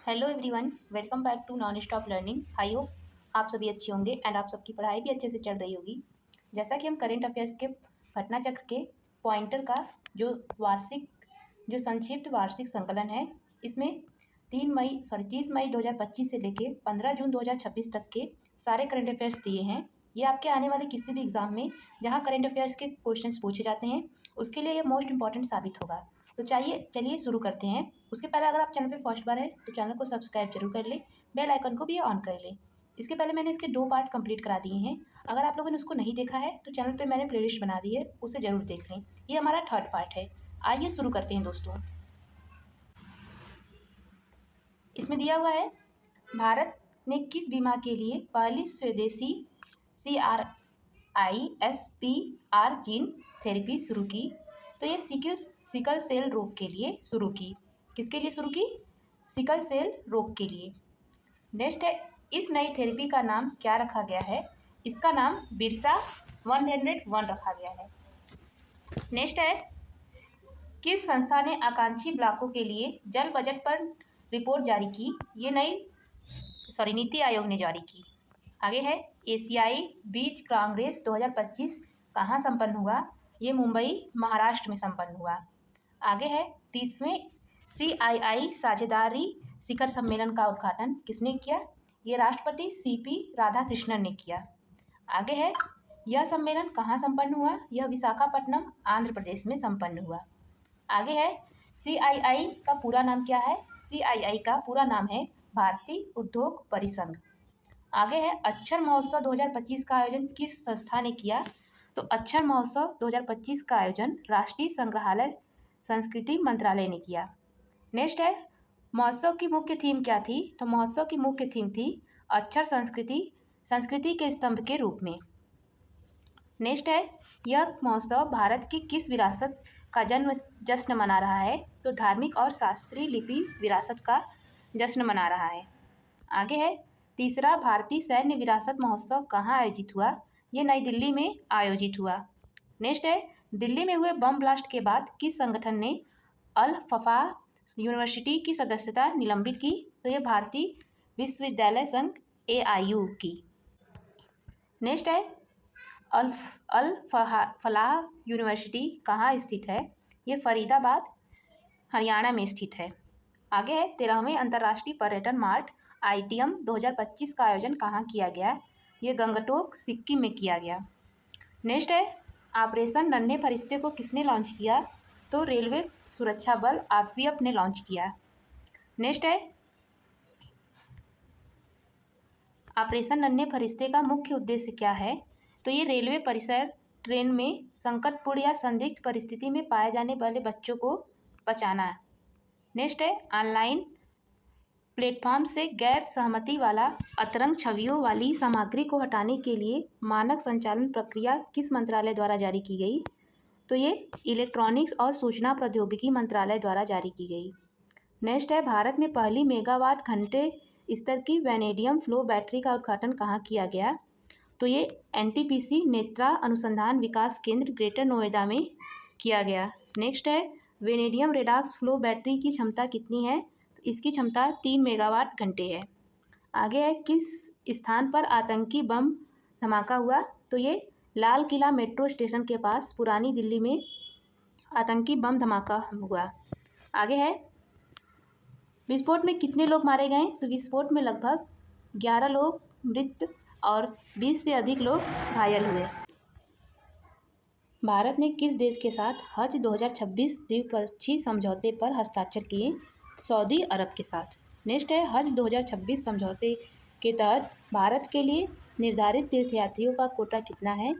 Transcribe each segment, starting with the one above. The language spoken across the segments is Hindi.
Hello everyone, welcome back to non stop learning. I hope आप सभी अच्छे होंगे एंड आप सबकी पढ़ाई भी अच्छे से चल रही होगी। जैसा कि हम करंट अफेयर्स के घटना चक्र के पॉइंटर का जो संक्षिप्त वार्षिक संकलन है, इसमें 30 मई 2025 से लेके 15 जून 2026 तक के सारे करंट अफेयर्स दिए हैं। ये आपके आने वाले किसी भी एग्जाम में जहाँ करंट अफेयर्स के क्वेश्चंस पूछे जाते हैं उसके लिए ये मोस्ट इंपॉर्टेंट साबित होगा। तो चलिए शुरू करते हैं। उसके पहले अगर आप चैनल पे फर्स्ट बार हैं तो चैनल को सब्सक्राइब जरूर कर लें, बेल आइकन को भी ऑन कर लें। इसके पहले मैंने इसके 2 पार्ट कंप्लीट करा दिए हैं। अगर आप लोगों ने उसको नहीं देखा है तो चैनल पे मैंने प्लेलिस्ट बना दी है, उसे ज़रूर देख लें। ये हमारा 3rd पार्ट है। आइए शुरू करते हैं दोस्तों। इसमें दिया हुआ है, भारत ने किस बीमा के लिए पहली स्वदेशी CRISPR जीन थेरेपी शुरू की? तो ये सिकल सेल रोग के लिए शुरू की। किसके लिए शुरू की? सिकल सेल रोग के लिए। नेक्स्ट है, इस नई थेरेपी का नाम क्या रखा गया है? इसका नाम बिरसा 101 रखा गया है। नेक्स्ट है, किस संस्था ने आकांक्षी ब्लॉकों के लिए जल बजट पर रिपोर्ट जारी की? ये नीति आयोग ने जारी की। आगे है, एशियाई बीज कांग्रेस 2025 कहाँ संपन्न हुआ? ये मुंबई महाराष्ट्र में संपन्न हुआ। आगे है, 30वें CII साझेदारी शिखर सम्मेलन का उद्घाटन किसने किया? ये राष्ट्रपति CP राधाकृष्णन ने किया। आगे है, यह सम्मेलन कहाँ संपन्न हुआ? यह विशाखापट्टनम आंध्र प्रदेश में संपन्न हुआ। आगे है, CII का पूरा नाम क्या है? CII का पूरा नाम है भारतीय उद्योग परिसंघ। आगे है, अक्षर महोत्सव 2025 का आयोजन किस संस्था ने किया? तो अक्षर महोत्सव 2025 का आयोजन राष्ट्रीय संग्रहालय संस्कृति मंत्रालय ने किया। नेक्स्ट है, महोत्सव की मुख्य थीम क्या थी? तो महोत्सव की मुख्य थीम थी अक्षर संस्कृति के स्तंभ के रूप में। नेक्स्ट है, यह महोत्सव भारत की किस विरासत का जश्न मना रहा है? तो धार्मिक और शास्त्रीय लिपि विरासत का जश्न मना रहा है। आगे है, तीसरा भारतीय सैन्य विरासत महोत्सव कहाँ आयोजित हुआ? ये नई दिल्ली में आयोजित हुआ। नेक्स्ट है, दिल्ली में हुए बम ब्लास्ट के बाद किस संगठन ने अल फफा यूनिवर्सिटी की सदस्यता निलंबित की? तो ये भारतीय विश्वविद्यालय संघ AIU की। नेक्स्ट है, अल फलाह यूनिवर्सिटी कहाँ स्थित है? ये फरीदाबाद हरियाणा में स्थित है। आगे है, 13वें अंतर्राष्ट्रीय पर्यटन मार्ट ITM 2025 का आयोजन कहाँ किया गया? ये गंगटोक सिक्किम में किया गया। नेक्स्ट है, ऑपरेशन नन्हे फरिश्ते को किसने लॉन्च किया? तो रेलवे सुरक्षा बल RPF ने लॉन्च किया। नेक्स्ट है, ऑपरेशन नन्हे फरिश्ते का मुख्य उद्देश्य क्या है? तो ये रेलवे परिसर ट्रेन में संकटपूर्ण या संदिग्ध परिस्थिति में पाए जाने वाले बच्चों को बचाना। नेक्स्ट है, ऑनलाइन प्लेटफॉर्म से गैर सहमति वाला अतरंग छवियों वाली सामग्री को हटाने के लिए मानक संचालन प्रक्रिया किस मंत्रालय द्वारा जारी की गई? तो ये इलेक्ट्रॉनिक्स और सूचना प्रौद्योगिकी मंत्रालय द्वारा जारी की गई। नेक्स्ट है, भारत में पहली मेगावाट घंटे स्तर की वेनेडियम फ्लो बैटरी का उद्घाटन कहाँ किया गया? तो ये NTPC नेत्रा अनुसंधान विकास केंद्र ग्रेटर नोएडा में किया गया। नेक्स्ट है, वेनेडियम रेडॉक्स फ्लो बैटरी की क्षमता कितनी है? तो इसकी क्षमता 3 मेगावाट घंटे है। आगे है, किस स्थान पर आतंकी बम धमाका हुआ? तो ये लाल किला मेट्रो स्टेशन के पास पुरानी दिल्ली में आतंकी बम धमाका हुआ। आगे है, विस्फोट में कितने लोग मारे गए? तो विस्फोट में लगभग 11 लोग मृत और 20 से अधिक लोग घायल हुए। भारत ने किस देश के साथ हज 2026 द्विपक्षीय समझौते पर हस्ताक्षर किए? सऊदी अरब के साथ। नेक्स्ट है, हज 2026 समझौते के तहत भारत के लिए निर्धारित तीर्थयात्रियों का कोटा कितना है?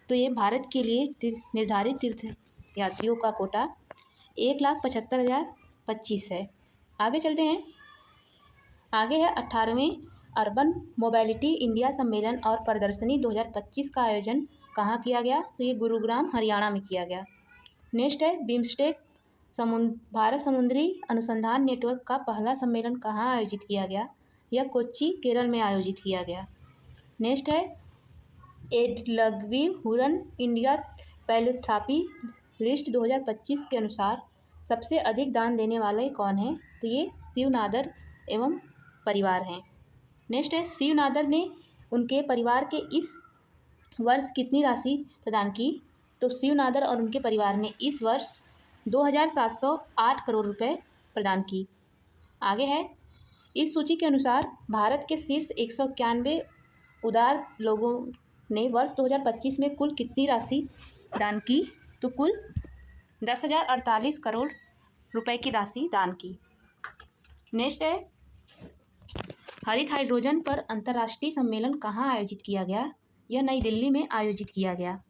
तो ये भारत के लिए निर्धारित तीर्थयात्रियों का कोटा 1,75,025 है। आगे चलते हैं। आगे है, 18वें अर्बन मोबिलिटी इंडिया सम्मेलन और प्रदर्शनी 2025 का आयोजन कहाँ किया गया? तो ये गुरुग्राम हरियाणा में किया गया। नेक्स्ट है, बिम्स्टेक भारत समुद्री अनुसंधान नेटवर्क का पहला सम्मेलन कहाँ आयोजित किया गया? यह कोच्चि केरल में आयोजित किया गया। नेक्स्ट है, एडलग्वी हुरन इंडिया पैलिथ्रापी लिस्ट 2025 के अनुसार सबसे अधिक दान देने वाले कौन है? तो ये शिवनादर एवं परिवार हैं। नेक्स्ट है, शिव नादर ने उनके परिवार के इस वर्ष कितनी राशि प्रदान की? तो शिव नादर और उनके परिवार ने इस वर्ष 2708 करोड़ रुपए प्रदान की। आगे है, इस सूची के अनुसार भारत के शीर्ष 191 उदार लोगों ने वर्ष 2025 में कुल कितनी राशि दान की? तो कुल 10,048 करोड़ रुपए की राशि दान की। नेक्स्ट है, हरित हाइड्रोजन पर अंतर्राष्ट्रीय सम्मेलन कहाँ आयोजित किया गया? यह नई दिल्ली में आयोजित किया गया।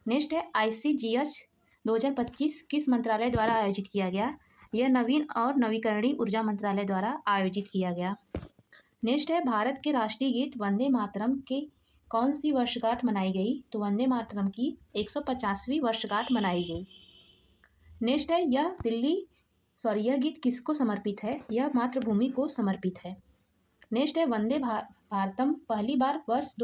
नेक्स्ट है, ICGH 2025 किस मंत्रालय द्वारा आयोजित किया गया? यह नवीन और नवीकरणीय ऊर्जा मंत्रालय द्वारा आयोजित किया गया। नेक्स्ट है, भारत के राष्ट्रीय गीत वंदे मातरम के कौन सी वर्षगांठ मनाई गई? तो वंदे मातरम की 150वीं वर्षगांठ मनाई गई। नेक्स्ट है, यह गीत किसको समर्पित है? यह मातृभूमि को समर्पित है। नेक्स्ट है, वंदे भारतम पहली बार वर्ष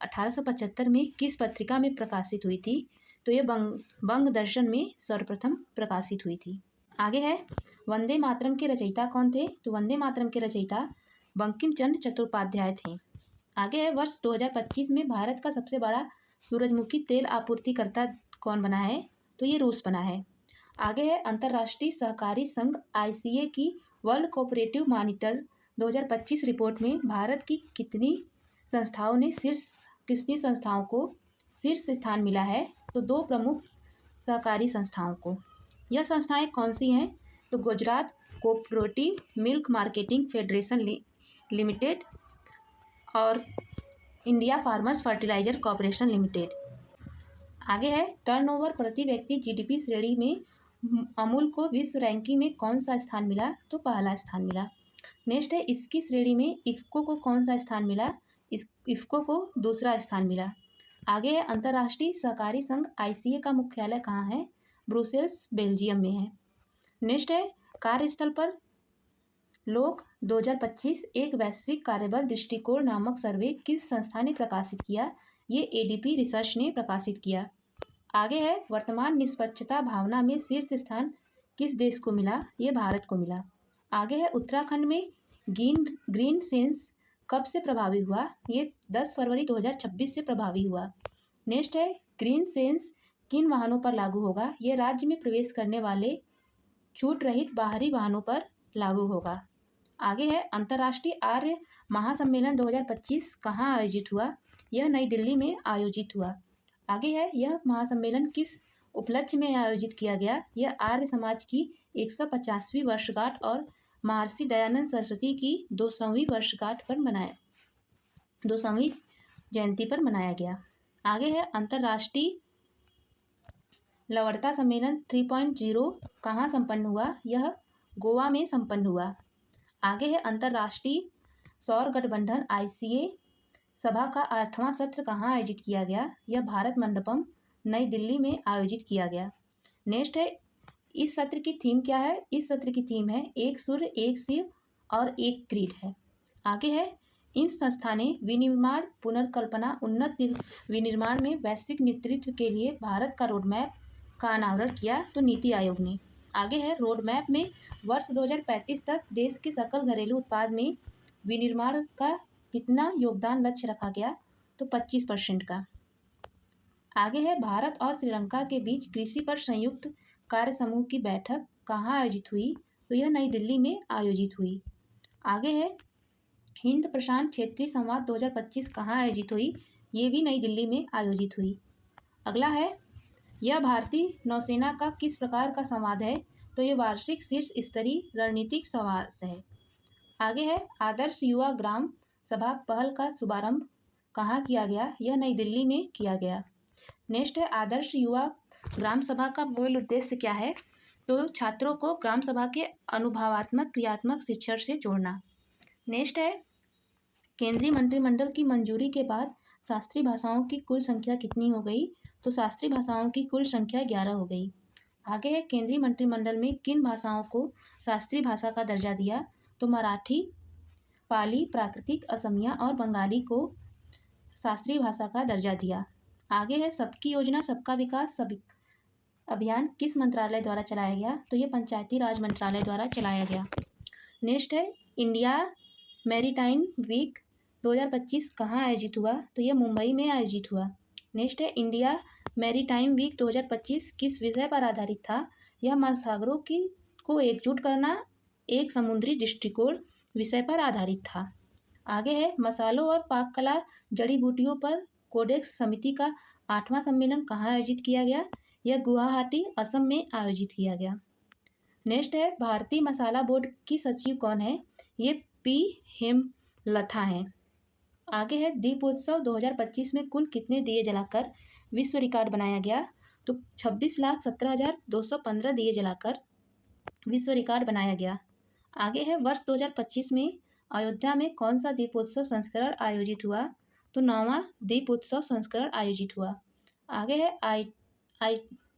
1875 में किस पत्रिका में प्रकाशित हुई थी? तो ये बंग दर्शन में सर्वप्रथम प्रकाशित हुई थी। आगे है, वंदे मातरम के रचयिता कौन थे? तो वंदे मातरम के रचयिता बंकिम चंद्र चट्टोपाध्याय थे। आगे है, वर्ष 2025 में भारत का सबसे बड़ा सूरजमुखी तेल आपूर्तिकर्ता कौन बना है? तो ये रूस बना है। आगे है, अंतर्राष्ट्रीय सहकारी संघ ICA की वर्ल्ड कोऑपरेटिव मॉनिटर 2025 रिपोर्ट में भारत की कितनी संस्थाओं को शीर्ष स्थान मिला है? तो 2 प्रमुख सहकारी संस्थाओं को। यह संस्थाएं कौन सी हैं? तो Gujarat cooperative milk marketing federation limited और India farmers fertiliser corporation limited. आगे है, टर्नओवर प्रति व्यक्ति GDP श्रेणी में अमूल को विश्व रैंकिंग में कौन सा स्थान मिला? तो पहला स्थान मिला। नेक्स्ट है, इसकी श्रेणी में इफ्को को कौन सा स्थान मिला? इफ्को को दूसरा स्थान मिला। आगे है, अंतर्राष्ट्रीय सहकारी संघ ICA का मुख्यालय कहाँ है? ब्रुसेल्स बेल्जियम में है। नेक्स्ट है, कार्यस्थल पर लोग 2025 एक वैश्विक कार्यबल दृष्टिकोण नामक सर्वे किस संस्था ने प्रकाशित किया? ये ADP रिसर्च ने प्रकाशित किया। आगे है, वर्तमान निष्पक्षता भावना में शीर्ष स्थान किस देश को मिला? ये भारत को मिला। आगे है, उत्तराखंड में ग्रीन सेंस कब से प्रभावी हुआ? ये 10 फरवरी 2026 से प्रभावी हुआ। नेक्स्ट है, ग्रीन सेंस किन वाहनों पर लागू होगा? ये राज्य में प्रवेश करने वाले छूट रहित बाहरी वाहनों पर लागू होगा। आगे है, अंतर्राष्ट्रीय आर्य महासम्मेलन 2025 कहाँ आयोजित हुआ? यह नई दिल्ली में आयोजित हुआ। आगे है, यह महासम्मेलन किस उपलक्ष्य में आयोजित किया गया? यह आर्य समाज की 150वीं वर्षगांठ और महर्षि दयानंद सरस्वती की 200वीं जयंती पर मनाया गया। आगे है, अंतर्राष्ट्रीय लवणता सम्मेलन 3.0 कहाँ संपन्न हुआ? यह गोवा में संपन्न हुआ। आगे है, अंतर्राष्ट्रीय सौर गठबंधन ICA सभा का 8वां सत्र कहाँ आयोजित किया गया? यह भारत मंडपम नई दिल्ली में आयोजित किया गया। नेक्स्ट है, इस सत्र की थीम क्या है? इस सत्र की थीम है एक सूर्य, एक शिव और एक क्रीड है। आगे है, इन संस्था ने विनिर्माण, पुनर्कल्पना, उन्नत विनिर्माण में वैश्विक नेतृत्व के लिए भारत का रोडमैप का अनावरण किया। तो नीति आयोग ने। आगे है, रोडमैप में वर्ष 2035 तक देश के सकल घरेलू उत्पाद में विनिर्माण का कितना योगदान लक्ष्य रखा गया? तो 25% का। आगे है, भारत और श्रीलंका के बीच कृषि पर संयुक्त कार्य समूह की बैठक कहाँ आयोजित हुई? तो यह नई दिल्ली में आयोजित हुई। आगे है, हिंद प्रशांत क्षेत्रीय संवाद 2025 कहाँ आयोजित हुई? ये भी नई दिल्ली में आयोजित हुई। अगला है, यह भारतीय नौसेना का किस प्रकार का संवाद है? तो ये वार्षिक शीर्ष स्तरीय रणनीतिक संवाद है। आगे है, आदर्श युवा ग्राम सभा पहल का शुभारंभ कहाँ किया गया? यह नई दिल्ली में किया गया। नेक्स्ट है, आदर्श युवा ग्राम सभा का मूल उद्देश्य क्या है? तो छात्रों को ग्राम सभा के अनुभवात्मक क्रियात्मक शिक्षण से जोड़ना। नेक्स्ट है, केंद्रीय मंत्रिमंडल की मंजूरी के बाद शास्त्रीय भाषाओं की कुल संख्या कितनी हो गई? तो शास्त्रीय भाषाओं की कुल संख्या 11 हो गई। आगे है, केंद्रीय मंत्रिमंडल में किन भाषाओं को शास्त्रीय भाषा का दर्जा दिया? तो मराठी, पाली, प्राकृतिक, असमिया और बंगाली को शास्त्रीय भाषा का दर्जा दिया। आगे है, सबकी योजना सबका विकास अभियान किस मंत्रालय द्वारा चलाया गया? तो ये पंचायती राज मंत्रालय द्वारा चलाया गया। नेक्स्ट है, इंडिया मैरीटाइम वीक 2025 कहाँ आयोजित हुआ? तो ये मुंबई में आयोजित हुआ। नेक्स्ट है, इंडिया मैरीटाइम वीक 2025 किस विषय पर आधारित था? यह महासागरों को एकजुट करना एक समुद्री दृष्टिकोण विषय पर आधारित था। आगे है, मसालों और पाक कला जड़ी बूटियों पर कोडेक्स समिति का 8वां सम्मेलन कहाँ आयोजित किया गया? यह गुवाहाटी, असम में आयोजित किया गया। नेक्स्ट है, भारतीय मसाला बोर्ड की सचिव कौन है? ये पी हेमलथा हैं। आगे है, दीपोत्सव 2025 में कुल कितने दिए जलाकर विश्व रिकॉर्ड बनाया गया? तो 26,17,215 दिए जलाकर विश्व रिकॉर्ड बनाया गया। आगे है, वर्ष 2025 में अयोध्या में कौन सा दीपोत्सव संस्करण आयोजित हुआ? तो 9वां दीपोत्सव संस्करण आयोजित हुआ। आगे है,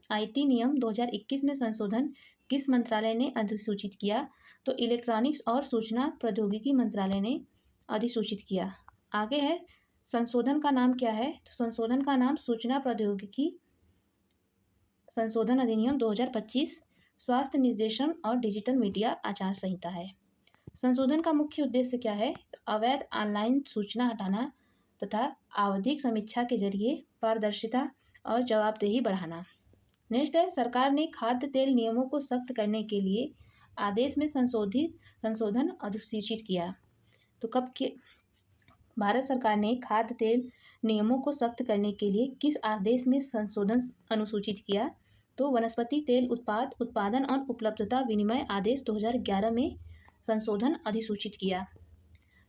आईटी नियम 2021 में संशोधन किस मंत्रालय ने अधिसूचित किया? तो इलेक्ट्रॉनिक्स और सूचना प्रौद्योगिकी मंत्रालय ने अधिसूचित किया। आगे है, संशोधन का नाम क्या है? तो संशोधन का नाम सूचना प्रौद्योगिकी संशोधन अधिनियम 2025 स्वास्थ्य निर्देशन और डिजिटल मीडिया आचार संहिता है। संशोधन का मुख्य उद्देश्य क्या है? अवैध ऑनलाइन सूचना हटाना तथा आवधिक समीक्षा के जरिए पारदर्शिता और जवाबदेही बढ़ाना। नेक्स्ट है, सरकार ने खाद्य तेल नियमों को सख्त करने के लिए आदेश में संशोधन अधिसूचित किया। तो कब के भारत सरकार ने खाद्य तेल नियमों को सख्त करने के लिए किस आदेश में संशोधन अनुसूचित किया? तो वनस्पति तेल उत्पादन और उपलब्धता विनिमय आदेश 2011 में संशोधन अधिसूचित किया।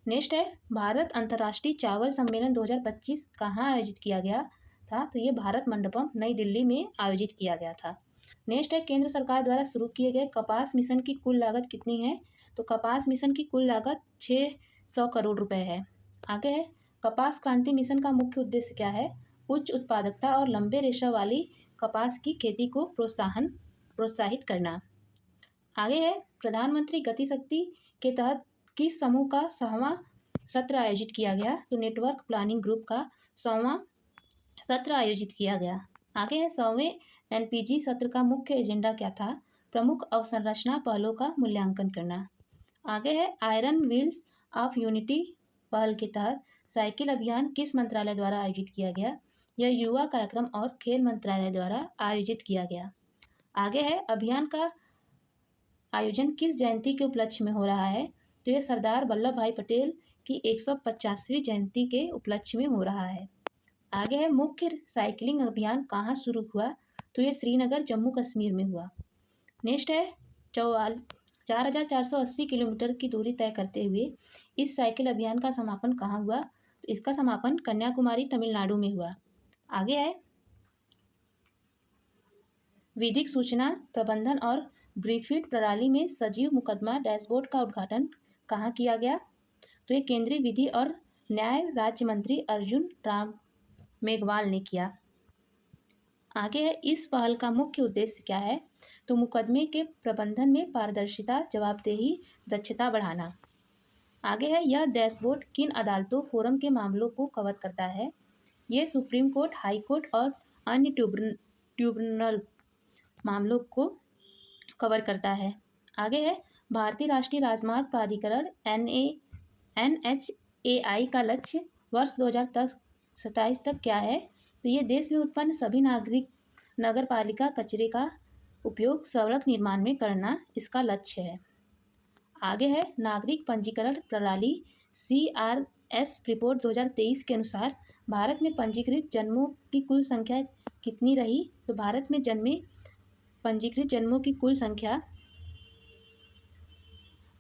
नेक्स्ट है, भारत अंतर्राष्ट्रीय चावल सम्मेलन 2025 कहाँ आयोजित किया गया था? तो ये भारत मंडपम नई दिल्ली में आयोजित किया गया था। नेक्स्ट है, केंद्र सरकार द्वारा शुरू किए गए कपास मिशन की कुल लागत कितनी है? तो कपास मिशन की कुल लागत 600 करोड़ रुपए है। आगे है, कपास क्रांति मिशन का मुख्य उद्देश्य क्या है? उच्च उत्पादकता और लंबे रेशा वाली कपास की खेती को प्रोत्साहित करना। आगे है, प्रधानमंत्री गति शक्ति के तहत किस समूह का 100वां सत्र आयोजित किया गया? तो नेटवर्क प्लानिंग ग्रुप का 100वां सत्र आयोजित किया गया। आगे है, 100वें एनपीजी सत्र का मुख्य एजेंडा क्या था? प्रमुख अवसंरचना पहलों का मूल्यांकन करना। आगे है, आयरन व्हील्स ऑफ यूनिटी पहल के तहत साइकिल अभियान किस मंत्रालय द्वारा आयोजित किया गया? यह युवा कार्यक्रम और खेल मंत्रालय द्वारा आयोजित किया गया। आगे है, अभियान का आयोजन किस जयंती के उपलक्ष्य में हो रहा है? तो यह सरदार वल्लभ भाई पटेल की 150वीं जयंती के उपलक्ष्य में हो रहा है। आगे है, मुख्य साइकिलिंग अभियान कहाँ शुरू हुआ? तो ये श्रीनगर जम्मू कश्मीर में हुआ। नेक्स्ट है, 4,480 किलोमीटर की दूरी तय करते हुए इस साइकिल अभियान का समापन कहाँ हुआ? तो इसका समापन कन्याकुमारी तमिलनाडु में हुआ। आगे है, विधिक सूचना प्रबंधन और ब्रीफिट प्रणाली में सजीव मुकदमा डैशबोर्ड का उद्घाटन कहाँ किया गया? तो ये केंद्रीय विधि और न्याय राज्य मंत्री अर्जुन राम मेघवाल ने किया। आगे है, इस पहल का मुख्य उद्देश्य क्या है? तो मुकदमे के प्रबंधन में पारदर्शिता, जवाबदेही, दक्षता बढ़ाना। आगे है, यह डैशबोर्ड किन अदालतों फोरम के मामलों को कवर करता है? ये सुप्रीम कोर्ट, हाई कोर्ट और अन्य ट्रिब्यूनल मामलों को कवर करता है। आगे है, भारतीय राष्ट्रीय राजमार्ग प्राधिकरण NHAI का लक्ष्य वर्ष 2027 तक क्या है? तो ये देश में उत्पन्न सभी नगर पालिका कचरे का उपयोग सड़क निर्माण में करना इसका लक्ष्य है। आगे है, नागरिक पंजीकरण प्रणाली CRS रिपोर्ट 2023 के अनुसार भारत में पंजीकृत जन्मों की कुल संख्या कितनी रही? तो भारत में पंजीकृत जन्मों की कुल संख्या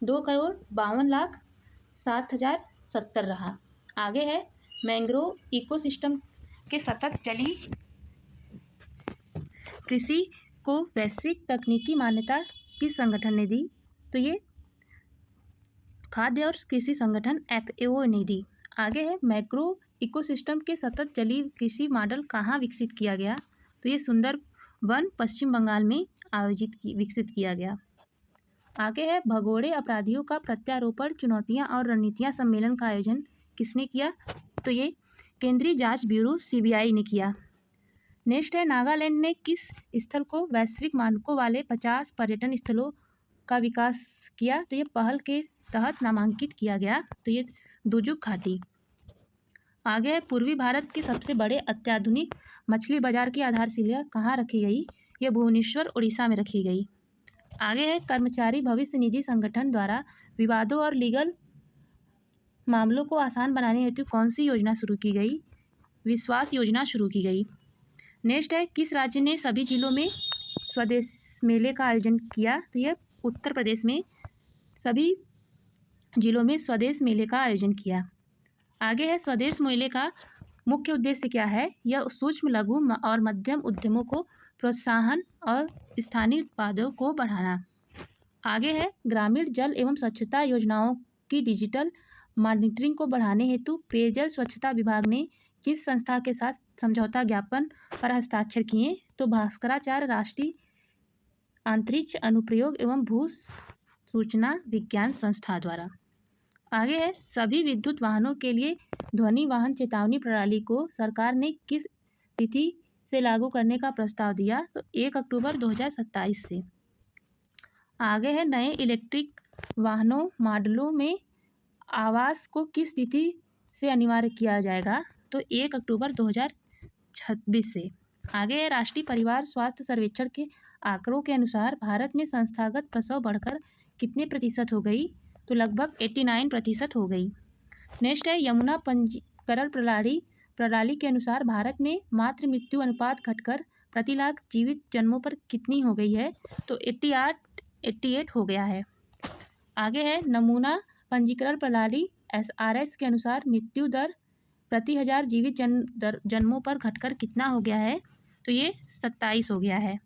2,52,07,070 रहा। आगे है, मैंग्रोव इकोसिस्टम के सतत जलीय कृषि को वैश्विक तकनीकी मान्यता किस संगठन ने दी? तो ये खाद्य और कृषि संगठन FAO ने दी। आगे है, मैंग्रोव इकोसिस्टम के सतत जलीय कृषि मॉडल कहाँ विकसित किया गया? तो ये सुंदरवन पश्चिम बंगाल में विकसित किया गया। आगे है, भगोड़े अपराधियों का प्रत्यारोपण चुनौतियां और रणनीतियां सम्मेलन का आयोजन किसने किया? तो ये केंद्रीय जांच ब्यूरो CBI ने किया। नेक्स्ट है, नागालैंड ने किस स्थल को वैश्विक मानकों वाले 50 पर्यटन स्थलों का विकास किया? तो ये पहल के तहत नामांकित किया गया। तो ये दुजुक घाटी। आगे है पूर्वी भारत के सबसे बड़े अत्याधुनिक मछली बाजार की आधारशिला कहाँ रखी गई? यह भुवनेश्वर उड़ीसा में रखी गई। आगे है कर्मचारी भविष्य निधि संगठन द्वारा विवादों और लीगल मामलों को आसान बनाने हेतु कौन सी योजना शुरू की गई? विश्वास योजना शुरू की गई। नेक्स्ट है किस राज्य ने सभी जिलों में स्वदेश मेले का आयोजन किया? तो यह उत्तर प्रदेश में सभी जिलों में स्वदेश मेले का आयोजन किया। आगे है स्वदेश मेले का मुख्य उद्देश्य क्या है? यह सूक्ष्म लघु और मध्यम उद्यमों को प्रोत्साहन और स्थानीय उत्पादों को बढ़ाना। आगे है ग्रामीण जल एवं स्वच्छता योजनाओं की डिजिटल मॉनिटरिंग को बढ़ाने हेतु पेयजल स्वच्छता विभाग ने किस संस्था के साथ समझौता ज्ञापन पर हस्ताक्षर किए? तो भास्कराचार्य राष्ट्रीय अंतरिक्ष अनुप्रयोग एवं भू सूचना विज्ञान संस्था द्वारा। आगे है सभी विद्युत वाहनों के लिए ध्वनि वाहन चेतावनी प्रणाली को सरकार ने किस तिथि से लागू करने का प्रस्ताव दिया? तो 1 अक्टूबर 2027 से। आगे है नए इलेक्ट्रिक वाहनों मॉडलों में आवास को किस तिथि से अनिवार्य किया जाएगा? तो 1 अक्टूबर 2026 से। आगे है राष्ट्रीय परिवार स्वास्थ्य सर्वेक्षण के आंकड़ों के अनुसार भारत में संस्थागत प्रसव बढ़कर कितने प्रतिशत हो गई? तो लगभग 89% हो गई। नेक्स्ट है यमुना पंजीकरण प्रणाली के अनुसार भारत में मातृ मृत्यु अनुपात घटकर प्रति लाख जीवित जन्मों पर कितनी हो गई है? तो 88 हो गया है। आगे है नमूना पंजीकरण प्रणाली SRS के अनुसार मृत्यु दर प्रति 1000 जीवित जन्मों पर घटकर कितना हो गया है? तो ये 27 हो गया है।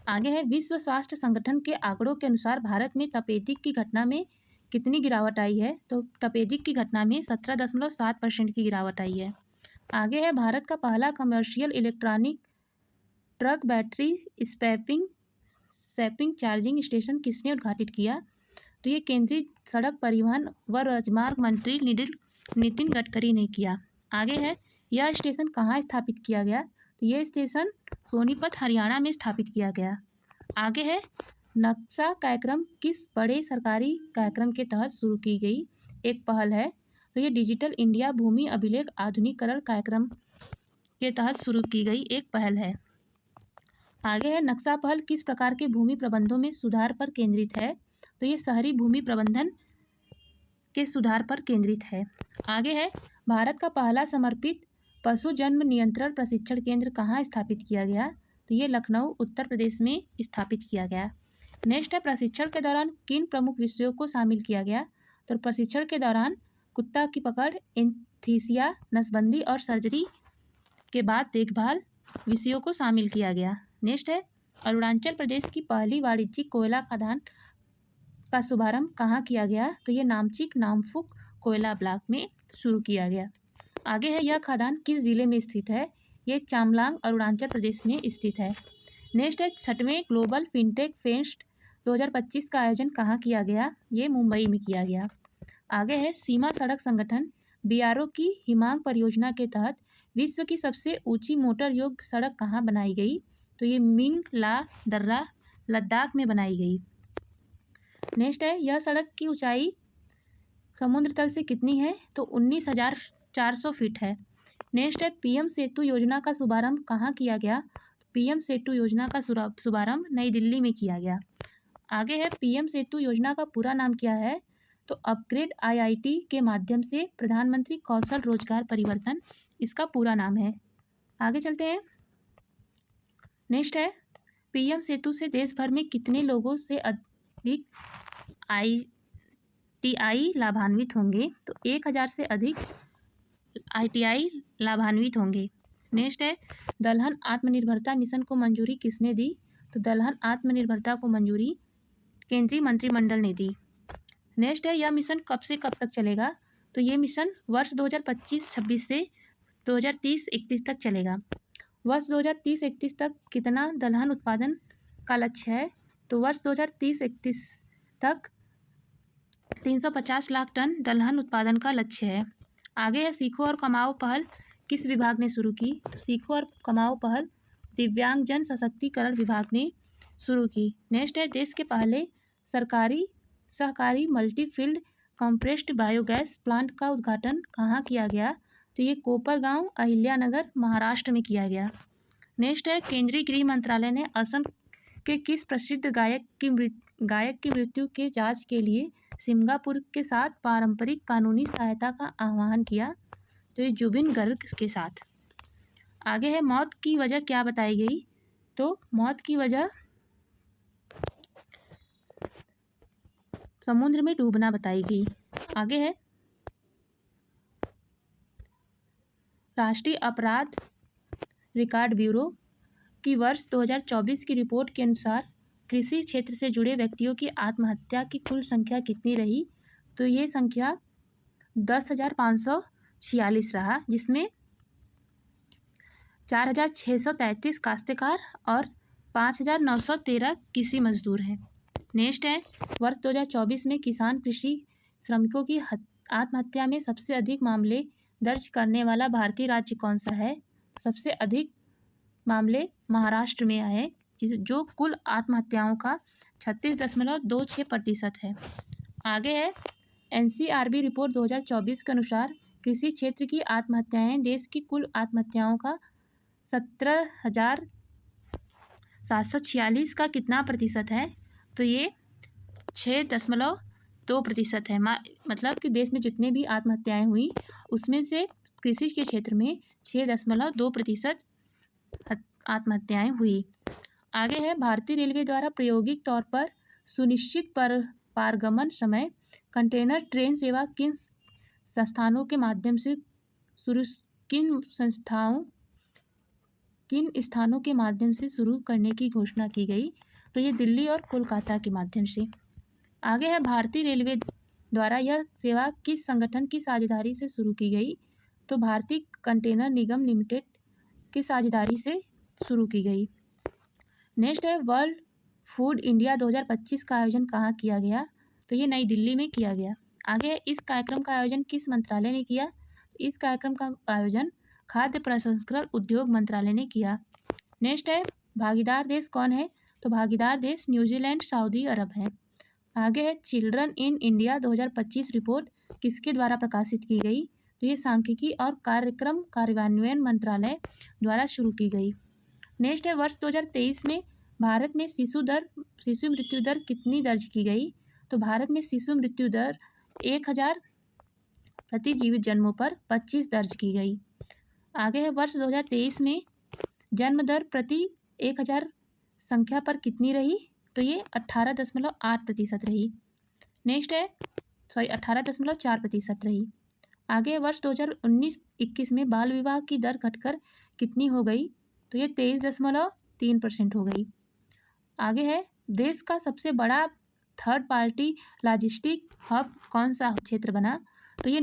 आगे है विश्व स्वास्थ्य संगठन के आंकड़ों के अनुसार भारत में तपेदिक की घटना में कितनी गिरावट आई है? तो तपेदिक की घटना में 17.7% की गिरावट आई है। आगे है भारत का पहला commercial electronic truck battery swapping charging station किसने उद्घाटित किया? तो ये केंद्रीय सड़क परिवहन व राजमार्ग मंत्री नितिन गडकरी ने किया। आगे है यह स्टेशन कहाँ स्थापित किया गया? तो ये स्टेशन सोनीपत हरियाणा में स्थापित किया गया। आगे है नक्शा कार्यक्रम किस बड़े सरकारी कार्यक्रम के तहत शुरू की गई एक पहल है? तो ये डिजिटल इंडिया भूमि अभिलेख आधुनिकीकरण कार्यक्रम के तहत शुरू की गई एक पहल है। आगे है नक्शा पहल किस प्रकार के भूमि प्रबंधों में सुधार पर केंद्रित है? तो ये शहरी भूमि प्रबंधन के सुधार पर केंद्रित है। आगे है भारत का पहला समर्पित पशु जन्म नियंत्रण प्रशिक्षण केंद्र कहाँ स्थापित किया गया? तो ये लखनऊ उत्तर प्रदेश में स्थापित किया गया। नेक्स्ट है प्रशिक्षण के दौरान किन प्रमुख विषयों को शामिल किया गया? तो प्रशिक्षण के दौरान कुत्ता की पकड़, एंथीसिया, नसबंदी और सर्जरी के बाद देखभाल विषयों को शामिल किया गया। नेक्स्ट है अरुणाचल प्रदेश की पहली वाणिज्यिक कोयला खदान का शुभारंभ कहाँ किया गया? तो ये नामचिक नामफुक कोयला ब्लॉक में शुरू किया गया। आगे है यह खदान किस जिले में स्थित है? ये चांगलांग अरुणाचल प्रदेश में स्थित है। नेक्स्ट है 6वें ग्लोबल फिनटेक फेस्ट 2025 का आयोजन कहाँ किया गया? ये मुंबई में किया गया। आगे है सीमा सड़क संगठन BRO की हिमांग परियोजना के तहत विश्व की सबसे ऊंची मोटर योग्य सड़क कहाँ बनाई गई? तो ये मिंग ला दर्रा लद्दाख में बनाई गई। नेक्स्ट है यह सड़क की ऊंचाई समुद्र तल से कितनी है? तो 19,400 फीट है। नेक्स्ट है PM सेतु योजना का शुभारंभ कहाँ किया गया? PM सेतु योजना का शुभारंभ नई दिल्ली में किया गया। आगे है PM सेतु योजना का पूरा नाम क्या है? तो अपग्रेड IIT के माध्यम से प्रधानमंत्री कौशल रोजगार परिवर्तन इसका पूरा नाम है। आगे चलते हैं। नेक्स्ट है PM सेतु से देश भर में कितने लोगों से अधिक ITI लाभान्वित होंगे? तो 1000 से अधिक ITI लाभान्वित होंगे। नेक्स्ट है दलहन आत्मनिर्भरता मिशन को मंजूरी किसने दी? तो दलहन आत्मनिर्भरता को मंजूरी केंद्रीय मंत्रिमंडल ने दी। नेक्स्ट है यह मिशन कब से कब तक चलेगा? तो ये मिशन वर्ष 2025-26 से 2030-31 तक चलेगा। वर्ष 2030-31 तक कितना दलहन उत्पादन का लक्ष्य है? तो वर्ष 2030-31 तक 350 लाख टन दलहन उत्पादन का लक्ष्य है। आगे है सीखो और कमाओ पहल किस विभाग ने शुरू की? तो सीखो और कमाओ पहल दिव्यांगजन सशक्तिकरण विभाग ने शुरू की। नेक्स्ट है देश के पहले सरकारी सहकारी मल्टीफील्ड कंप्रेस्ड बायोगैस प्लांट का उद्घाटन कहाँ किया गया? तो ये कोपरगांव, अहिल्यानगर, महाराष्ट्र में किया गया। नेक्स्ट है, केंद्रीय गृह मंत्रालय ने असम के किस प्रसिद्ध गायक की मृत्यु के जांच के लिए सिंगापुर के साथ पारंपरिक कानूनी सहायता का आह्वान किया? तो ये जुबिन गर्ग के साथ। आगे है, मौत की वजह क्या बताई गई? तो मौत की वजह समुद्र में डूबना बताई गई। आगे है, राष्ट्रीय अपराध रिकॉर्ड ब्यूरो की वर्ष 2024 की रिपोर्ट के अनुसार कृषि क्षेत्र से जुड़े व्यक्तियों की आत्महत्या की कुल संख्या कितनी रही? तो ये संख्या 10,546 रहा, जिसमें 4,633 काश्तकार और 5,913 कृषि मजदूर हैं। नेक्स्ट है, वर्ष 2024 में किसान कृषि श्रमिकों की आत्महत्या में सबसे अधिक मामले दर्ज करने वाला भारतीय राज्य कौन सा है? सबसे अधिक मामले महाराष्ट्र में आए, जो कुल आत्महत्याओं का 36.26% है। आगे है, NCRB रिपोर्ट 2024 के अनुसार कृषि क्षेत्र की आत्महत्याएं देश की कुल आत्महत्याओं का 17,746 का कितना प्रतिशत है? तो ये 6.2% है। मतलब कि देश में जितने भी आत्महत्याएं हुई उसमें से कृषि के क्षेत्र में 6.2% आत्महत्याएं हुई। आगे है, भारतीय रेलवे द्वारा प्रायोगिक तौर पर सुनिश्चित पारगमन समय कंटेनर ट्रेन सेवा किन स्थानों के माध्यम से किन स्थानों के माध्यम से शुरू करने की घोषणा की गई? तो ये दिल्ली और कोलकाता के माध्यम से। आगे है, भारतीय रेलवे द्वारा यह सेवा किस संगठन की साझेदारी से शुरू की गई? तो भारतीय कंटेनर निगम लिमिटेड की साझेदारी से शुरू की गई। नेक्स्ट है, वर्ल्ड फूड इंडिया 2025 का आयोजन कहाँ किया गया? तो ये नई दिल्ली में किया गया। आगे है, इस कार्यक्रम का आयोजन किस मंत्रालय ने किया? इस कार्यक्रम का आयोजन खाद्य प्रसंस्करण उद्योग मंत्रालय ने किया। नेक्स्ट है, भागीदार देश कौन है? तो भागीदार देश न्यूजीलैंड, सऊदी अरब है। आगे है, चिल्ड्रन इन इंडिया 2025 रिपोर्ट किसके द्वारा प्रकाशित की गई? तो ये सांख्यिकी और कार्यक्रम कार्यान्वयन मंत्रालय द्वारा शुरू की गई। नेक्स्ट है, वर्ष 2023 में भारत में शिशु मृत्यु दर कितनी दर्ज की गई? तो भारत में शिशु मृत्यु दर 1000 प्रति जीवित जन्मों पर 25 दर्ज की गई। आगे है, वर्ष 2023 में जन्म दर प्रति 1000 संख्या पर कितनी रही? तो ये 18.8% रही। नेक्स्ट है, 18.4% रही। आगे वर्ष 2019-21 में बाल विवाह की दर घटकर कितनी हो गई? तो ये 23.3% हो गई। आगे है, देश का सबसे बड़ा थर्ड पार्टी लॉजिस्टिक हब कौन सा क्षेत्र बना? तो ये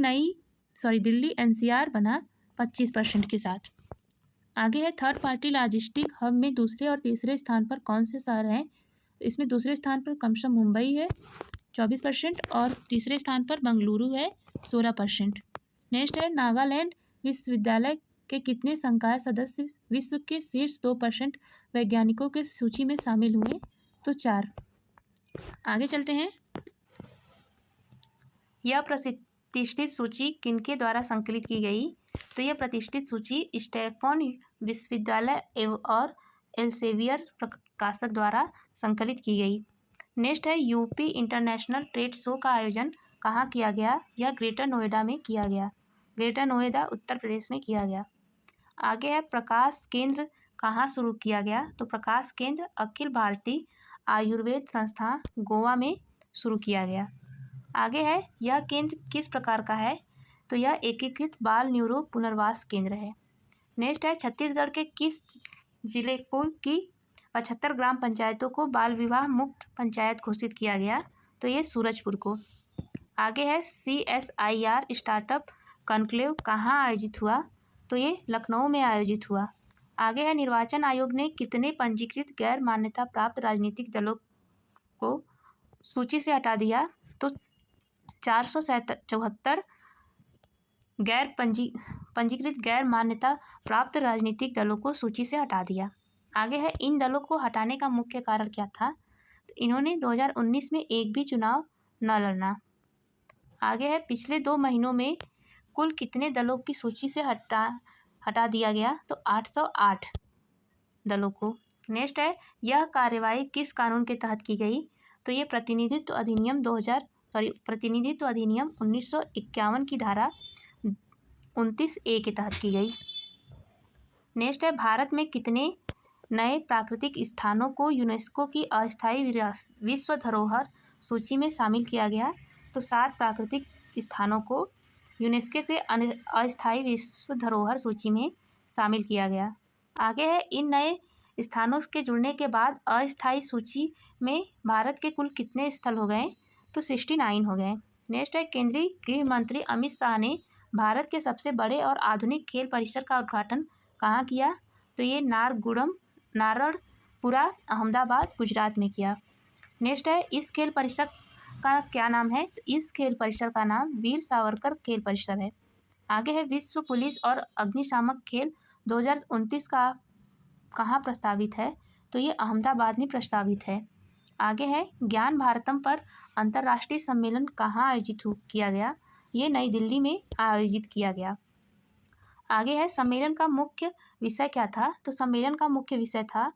दिल्ली NCR बना 25% के साथ। आगे है, थर्ड पार्टी लॉजिस्टिक हब में दूसरे और तीसरे स्थान पर कौन से शहर हैं? इसमें दूसरे स्थान पर क्रमशः मुंबई है 24% और तीसरे स्थान पर बेंगलुरु है 16%। नेक्स्ट है, नागालैंड विश्वविद्यालय के कितने संकाय सदस्य विश्व के शीर्ष 2% वैज्ञानिकों के सूची में शामिल हुए? तो 4। आगे चलते हैं, यह प्रतिष्ठित सूची किनके द्वारा संकलित की गई? तो यह प्रतिष्ठित सूची स्टैनफोर्ड विश्वविद्यालय और एल्सेवियर प्रकाशक द्वारा संकलित की गई। नेक्स्ट है, यूपी इंटरनेशनल ट्रेड शो का आयोजन कहाँ किया गया? यह ग्रेटर नोएडा में किया गया। ग्रेटर नोएडा उत्तर प्रदेश में किया गया। आगे है, प्रकाश केंद्र कहाँ शुरू किया गया? तो प्रकाश केंद्र अखिल भारतीय आयुर्वेद संस्थान गोवा में शुरू किया गया। आगे है, यह केंद्र किस प्रकार का है? तो यह एकीकृत बाल न्यूरो पुनर्वास केंद्र है। नेक्स्ट है, छत्तीसगढ़ के किस जिले को की 75 ग्राम पंचायतों को बाल विवाह मुक्त पंचायत घोषित किया गया? तो ये सूरजपुर को। आगे है, CSIR स्टार्टअप कॉन्क्लेव कहाँ आयोजित हुआ? तो ये लखनऊ में आयोजित हुआ। आगे है, निर्वाचन आयोग ने कितने पंजीकृत गैर मान्यता प्राप्त राजनीतिक दलों को सूची से हटा दिया? तो 474 पंजीकृत गैर मान्यता प्राप्त राजनीतिक दलों को सूची से हटा दिया। आगे है, इन दलों को हटाने का मुख्य कारण क्या था? तो इन्होंने 2019 में एक भी चुनाव न लड़ना। आगे है पिछले 2 महीनों में कुल कितने दलों की सूची से हटा दिया गया, तो 808 दलों को। नेक्स्ट है यह कार्यवाही किस कानून के तहत की गई, तो ये प्रतिनिधित्व अधिनियम 1951 की धारा 29A के तहत की गई। नेक्स्ट है भारत में कितने नए प्राकृतिक स्थानों को यूनेस्को की अस्थायी विश्व धरोहर सूची में शामिल किया गया, तो 7 प्राकृतिक स्थानों को यूनेस्को के अस्थायी विश्व धरोहर सूची में शामिल किया गया। आगे है इन नए स्थानों के जुड़ने के बाद अस्थायी सूची में भारत के कुल कितने स्थल हो गए, तो 69 हो गए। नेक्स्ट है केंद्रीय गृह मंत्री अमित शाह ने भारत के सबसे बड़े और आधुनिक खेल परिसर का उद्घाटन कहाँ किया, तो ये नारणपुरा अहमदाबाद गुजरात में किया। नेक्स्ट है इस खेल परिसर का क्या नाम है, तो इस खेल परिसर का नाम वीर सावरकर खेल परिसर है। आगे है विश्व पुलिस और अग्निशामक खेल 2029 का कहाँ प्रस्तावित है, तो ये अहमदाबाद में प्रस्तावित है। आगे है ज्ञान भारतम पर अंतर्राष्ट्रीय सम्मेलन कहाँ आयोजित किया गया, ये नई दिल्ली में आयोजित किया गया। आगे है सम्मेलन का मुख्य विषय क्या था, तो सम्मेलन का मुख्य विषय था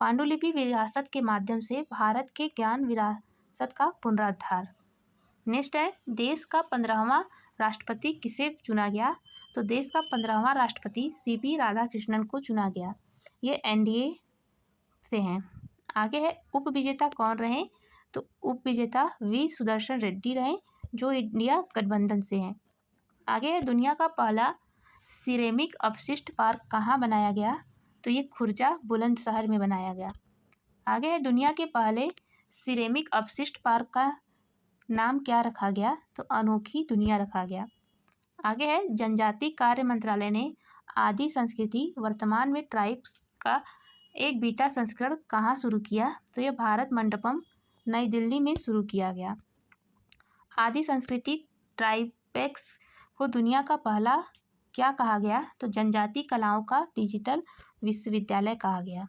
पांडुलिपि विरासत के माध्यम से भारत के ज्ञान विरासत का पुनरुद्धार। नेक्स्ट है देश का 15वां राष्ट्रपति किसे चुना गया, तो देश का 15वां राष्ट्रपति CP राधाकृष्णन को चुना गया। ये NDA से हैं। आगे है उप विजेता कौन रहे, तो उप विजेता V सुदर्शन रेड्डी रहे जो इंडिया गठबंधन से हैं। आगे है दुनिया का पहला सिरेमिक अपशिष्ट पार्क कहाँ बनाया गया, तो ये खुर्जा बुलंदशहर में बनाया गया। आगे है दुनिया के पहले सिरेमिक अपशिष्ट पार्क का नाम क्या रखा गया, तो अनोखी दुनिया रखा गया। आगे है जनजाति कार्य मंत्रालय ने आदि संस्कृति वर्तमान में ट्राइब्स का एक बीटा संस्करण कहाँ शुरू किया, तो यह भारत मंडपम नई दिल्ली में शुरू किया गया। आदि संस्कृति ट्राइबेक्स को दुनिया का पहला क्या कहा गया, तो जनजाति कलाओं का डिजिटल विश्वविद्यालय कहा गया।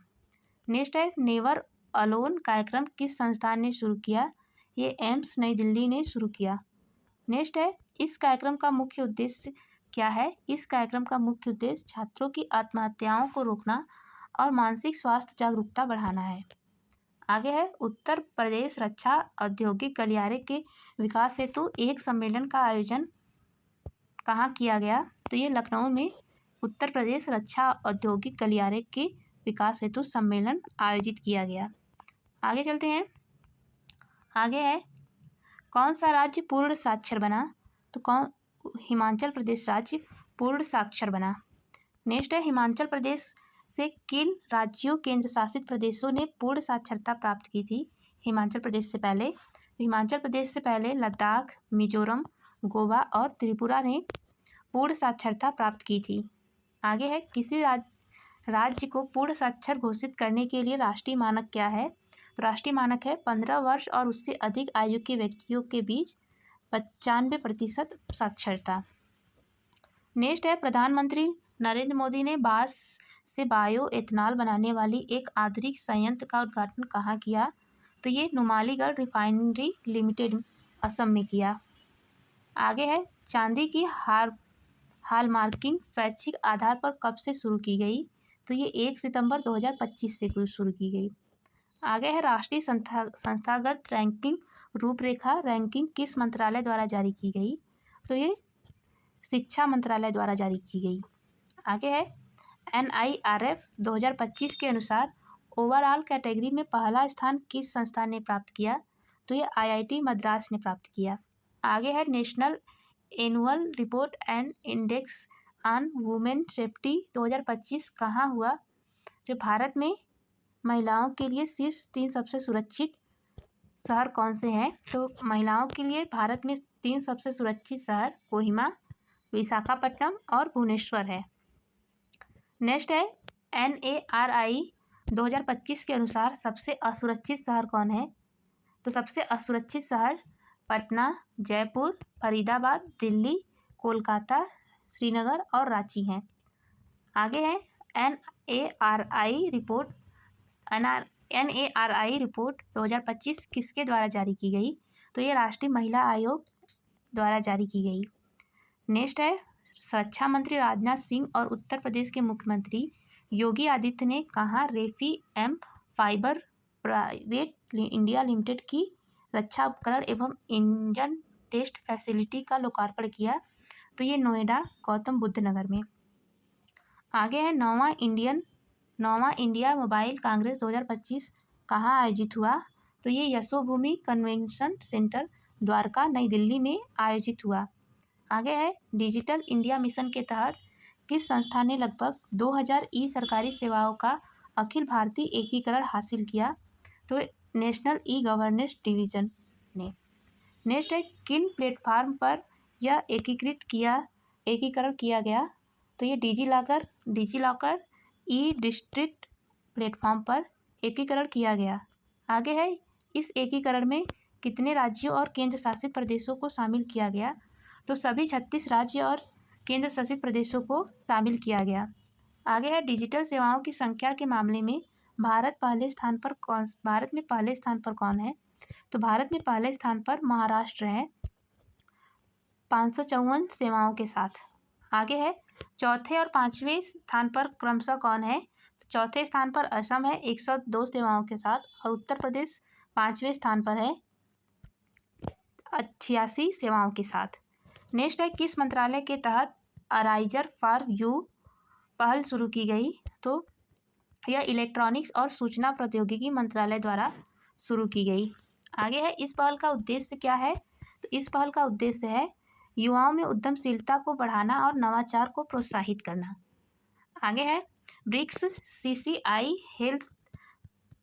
नेक्स्ट है नेवर अलोन कार्यक्रम किस संस्थान ने शुरू किया, ये एम्स नई दिल्ली ने शुरू किया। नेक्स्ट है इस कार्यक्रम का मुख्य उद्देश्य क्या है, इस कार्यक्रम का मुख्य उद्देश्य छात्रों की आत्महत्याओं को रोकना और मानसिक स्वास्थ्य जागरूकता बढ़ाना है। आगे है उत्तर प्रदेश रक्षा औद्योगिक गलियारे के विकास हेतु एक सम्मेलन का आयोजन कहाँ किया गया, तो ये लखनऊ में उत्तर प्रदेश रक्षा औद्योगिक गलियारे के विकास हेतु सम्मेलन आयोजित किया गया। आगे चलते हैं। आगे है कौन सा राज्य पूर्ण साक्षर बना, तो हिमाचल प्रदेश राज्य पूर्ण साक्षर बना। नेक्स्ट है हिमाचल प्रदेश से किन राज्यों केंद्र शासित प्रदेशों ने पूर्ण साक्षरता प्राप्त की थी हिमाचल प्रदेश से पहले लद्दाख, मिजोरम, गोवा और त्रिपुरा ने पूर्ण साक्षरता प्राप्त की थी। आगे है किसी राज्य को पूर्ण साक्षर घोषित करने के लिए राष्ट्रीय मानक क्या है, तो राष्ट्रीय मानक है 15 वर्ष और उससे अधिक आयु के व्यक्तियों के बीच 95% साक्षरता। नेक्स्ट है प्रधानमंत्री नरेंद्र मोदी ने बांस से बायो एथेनॉल बनाने वाली एक आधुनिक संयंत्र का उद्घाटन कहाँ किया, तो ये नुमालीगढ़ रिफाइनरी लिमिटेड असम में किया। आगे है चांदी की हॉलमार्किंग स्वैच्छिक आधार पर कब से शुरू की गई, तो ये 1 सितंबर 2025 से शुरू की गई। आगे है राष्ट्रीय संस्थागत रैंकिंग रूपरेखा रैंकिंग किस मंत्रालय द्वारा जारी की गई, तो ये शिक्षा मंत्रालय द्वारा जारी की गई। आगे है NIRF 2025 के अनुसार ओवरऑल कैटेगरी में पहला स्थान किस संस्थान ने प्राप्त किया, तो ये IIT मद्रास ने प्राप्त किया। आगे है national annual report and index on women safety 2025 कहाँ हुआ, जो भारत में महिलाओं के लिए शीर्ष 3 सबसे सुरक्षित शहर कौन से हैं, तो महिलाओं के लिए भारत में 3 सबसे सुरक्षित शहर कोहिमा, विशाखापट्टनम और भुवनेश्वर है। नेक्स्ट है NARI 2025 के अनुसार सबसे असुरक्षित शहर कौन है, तो सबसे असुरक्षित शहर पटना, जयपुर, फरीदाबाद, दिल्ली, कोलकाता, श्रीनगर और रांची हैं। आगे है NARI रिपोर्ट 2025 किसके द्वारा जारी की गई, तो ये राष्ट्रीय महिला आयोग द्वारा जारी की गई। नेक्स्ट है, रक्षा मंत्री राजनाथ सिंह और उत्तर प्रदेश के मुख्यमंत्री योगी आदित्य ने कहाँ रेफी M fibre private India limited की रक्षा उपकरण एवं इंजन टेस्ट फैसिलिटी का लोकार्पण किया? तो ये नोएडा गौतम बुद्ध नगर में। आगे है, नौवां इंडिया मोबाइल कांग्रेस 2025 कहाँ आयोजित हुआ? तो ये यशोभूमि कन्वेंशन सेंटर द्वारका नई दिल्ली में आयोजित हुआ। आगे है, डिजिटल इंडिया मिशन के तहत किस संस्था ने लगभग 2000 ई सरकारी सेवाओं का अखिल भारतीय एकीकरण हासिल किया? तो नेशनल ई गवर्नेंस डिवीजन ने। नेक्स्ट है, किन प्लेटफॉर्म पर यह एकीकरण किया गया? तो ये डिजीलॉकर ई डिस्ट्रिक्ट प्लेटफॉर्म पर एकीकरण किया गया। आगे है, इस एकीकरण में कितने राज्यों और केंद्र शासित प्रदेशों को शामिल किया गया? तो सभी 36 राज्य और केंद्र शासित प्रदेशों को शामिल किया गया। आगे है, डिजिटल सेवाओं की संख्या के मामले में भारत में पहले स्थान पर कौन है? तो भारत में पहले स्थान पर महाराष्ट्र है 554 सेवाओं के साथ। आगे है, चौथे और पांचवें स्थान पर क्रमशः कौन है? तो चौथे स्थान पर असम है 102 सेवाओं के साथ और उत्तर प्रदेश पांचवें स्थान पर है 86 सेवाओं के साथ। नेक्स्ट है, किस मंत्रालय के तहत अराइजर फॉर यू पहल शुरू की गई? तो यह इलेक्ट्रॉनिक्स और सूचना प्रौद्योगिकी मंत्रालय द्वारा शुरू की गई। आगे है, इस पहल का उद्देश्य क्या है? तो इस पहल का उद्देश्य है युवाओं में उद्यमशीलता को बढ़ाना और नवाचार को प्रोत्साहित करना। आगे है, ब्रिक्स CCI हेल्थ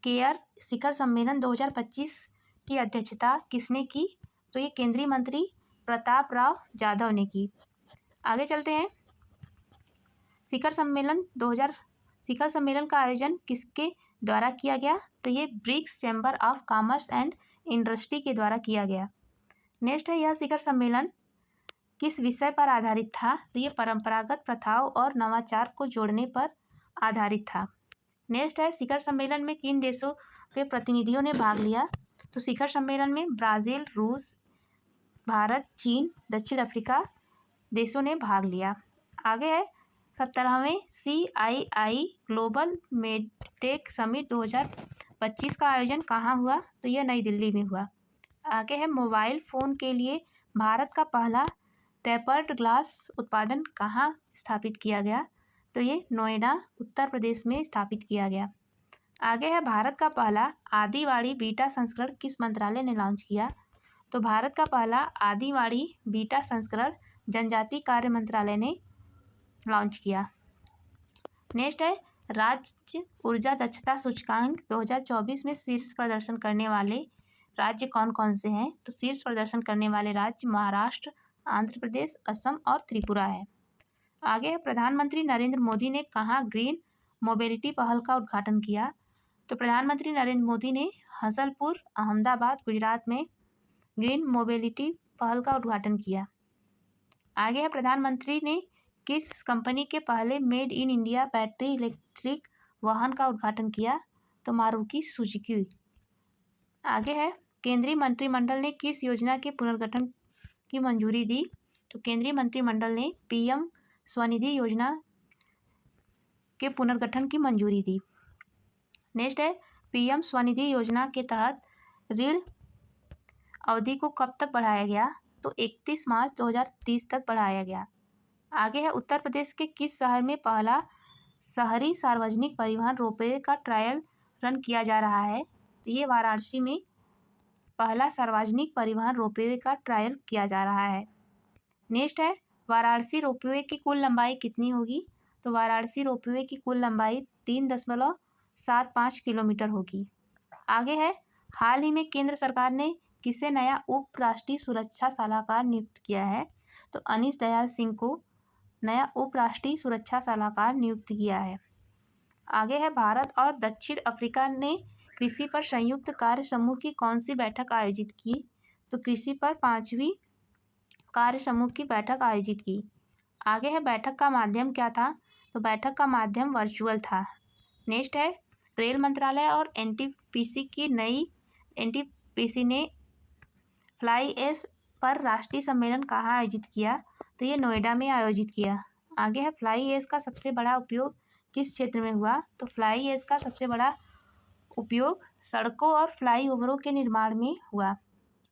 केयर शिखर सम्मेलन 2025 की अध्यक्षता किसने की? तो ये केंद्रीय मंत्री प्रताप राव जाधव ने की। आगे चलते हैं, शिखर सम्मेलन का आयोजन किसके द्वारा किया गया? तो ये BRICS chamber of commerce and industry के द्वारा किया गया। नेक्स्ट है, यह शिखर सम्मेलन किस विषय पर आधारित था? तो ये परंपरागत प्रथाओं और नवाचार को जोड़ने पर आधारित था। नेक्स्ट है, शिखर सम्मेलन में किन देशों के प्रतिनिधियों ने भाग लिया? तो शिखर सम्मेलन में ब्राज़ील, रूस, भारत, चीन, दक्षिण अफ्रीका देशों ने भाग लिया। आगे है, 17वें CII ग्लोबल मेडटेक समिट 2025 का आयोजन कहाँ हुआ? तो यह नई दिल्ली में हुआ। आगे है, मोबाइल फ़ोन के लिए भारत का पहला टेपर्ड ग्लास उत्पादन कहाँ स्थापित किया गया? तो ये नोएडा उत्तर प्रदेश में स्थापित किया गया। आगे है, भारत का पहला आदिवाड़ी बीटा संस्करण किस मंत्रालय ने लॉन्च किया? तो भारत का पहला आदिवाड़ी बीटा संस्करण जनजाति कार्य मंत्रालय ने लॉन्च किया। नेक्स्ट है, राज्य ऊर्जा दक्षता सूचकांक 2024 में शीर्ष प्रदर्शन करने वाले राज्य कौन कौन से हैं? तो शीर्ष प्रदर्शन करने वाले राज्य महाराष्ट्र, आंध्र प्रदेश, असम और त्रिपुरा है। आगे है, प्रधानमंत्री नरेंद्र मोदी ने कहाँ ग्रीन मोबिलिटी पहल का उद्घाटन किया? तो प्रधानमंत्री नरेंद्र मोदी ने हसनपुर, अहमदाबाद, गुजरात में ग्रीन मोबिलिटी पहल का उद्घाटन किया। आगे है, प्रधानमंत्री ने किस कंपनी के पहले made in India battery electric वाहन का उद्घाटन किया? तो मारुति सुजुकी। आगे है, केंद्रीय मंत्रिमंडल ने किस योजना के पुनर्गठन की मंजूरी दी? तो केंद्रीय मंत्रिमंडल ने PM स्वनिधि योजना के पुनर्गठन की मंजूरी दी। नेक्स्ट है, PM स्वनिधि योजना के तहत ऋण अवधि को कब तक बढ़ाया गया? तो 31 मार्च 2030 तक बढ़ाया गया। आगे है, उत्तर प्रदेश के किस शहर में पहला शहरी सार्वजनिक परिवहन रोपवे का ट्रायल रन किया जा रहा है? तो ये वाराणसी में पहला सार्वजनिक परिवहन रोपवे का ट्रायल किया जा रहा है। नेक्स्ट है, वाराणसी रोपवे की कुल लंबाई कितनी होगी? तो वाराणसी रोपवे की कुल लंबाई 3.75 किलोमीटर होगी। आगे है, हाल ही में केंद्र सरकार ने किसे नया उप राष्ट्रीय सुरक्षा सलाहकार नियुक्त किया है? तो अनीश दयाल सिंह को नया उप राष्ट्रीय सुरक्षा सलाहकार नियुक्त किया है। आगे है, भारत और दक्षिण अफ्रीका ने कृषि पर संयुक्त कार्य समूह की कौन सी बैठक आयोजित की? तो कृषि पर 5वीं कार्य समूह की बैठक आयोजित की। आगे है, बैठक का माध्यम क्या था? तो बैठक का माध्यम वर्चुअल था। नेक्स्ट है, रेल मंत्रालय और NTPC ने फ्लाई ऐश पर राष्ट्रीय सम्मेलन कहाँ आयोजित किया? तो ये नोएडा में आयोजित किया। आगे है, फ्लाई ऐश का सबसे बड़ा उपयोग किस क्षेत्र में हुआ? तो फ्लाई ऐश का सबसे बड़ा उपयोग सड़कों और फ्लाईओवरों के निर्माण में हुआ।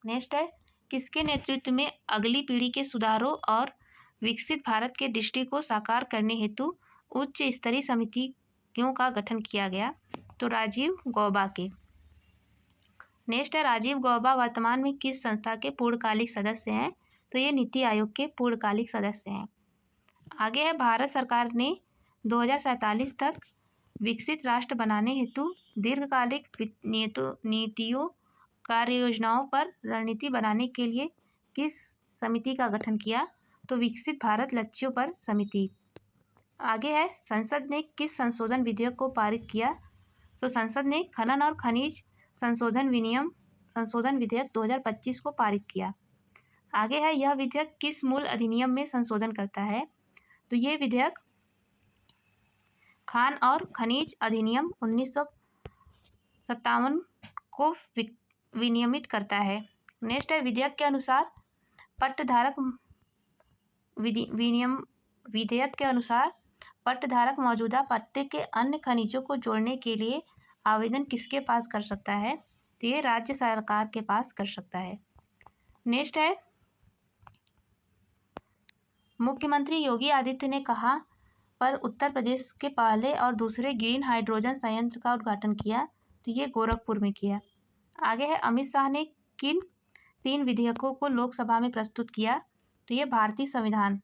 नेक्स्ट है, किसके नेतृत्व में अगली पीढ़ी के सुधारों और विकसित भारत के दृष्टि को साकार करने हेतु उच्च स्तरीय समितियों का गठन किया गया? तो राजीव गौबा के। नेक्स्ट है, राजीव गौबा वर्तमान में किस संस्था के पूर्णकालिक सदस्य हैं? तो ये नीति आयोग के पूर्णकालिक सदस्य हैं। आगे है, भारत सरकार ने 2047 तक विकसित राष्ट्र बनाने हेतु दीर्घकालिक नीतियों कार्य योजनाओं पर रणनीति बनाने के लिए किस समिति का गठन किया? तो विकसित भारत लक्ष्यों पर समिति। आगे है, संसद ने किस संशोधन विधेयक को पारित किया? तो संसद ने खनन और खनिज संशोधन विधेयक 2025 को पारित किया। आगे है, यह विधेयक किस मूल अधिनियम में संशोधन करता है? तो ये विधेयक खान और खनिज अधिनियम 1957 को विनियमित करता है। नेक्स्ट है, विधेयक के अनुसार पट्टधारक मौजूदा पट्टे के अन्य खनिजों को जोड़ने के लिए आवेदन किसके पास कर सकता है? तो ये राज्य सरकार के पास कर सकता है। नेक्स्ट है, मुख्यमंत्री योगी आदित्य ने कहाँ पर उत्तर प्रदेश के पहले और दूसरे ग्रीन हाइड्रोजन संयंत्र का उद्घाटन किया? तो ये गोरखपुर में किया। आगे है, अमित शाह ने किन 3 विधेयकों को लोकसभा में प्रस्तुत किया? तो ये भारतीय संविधान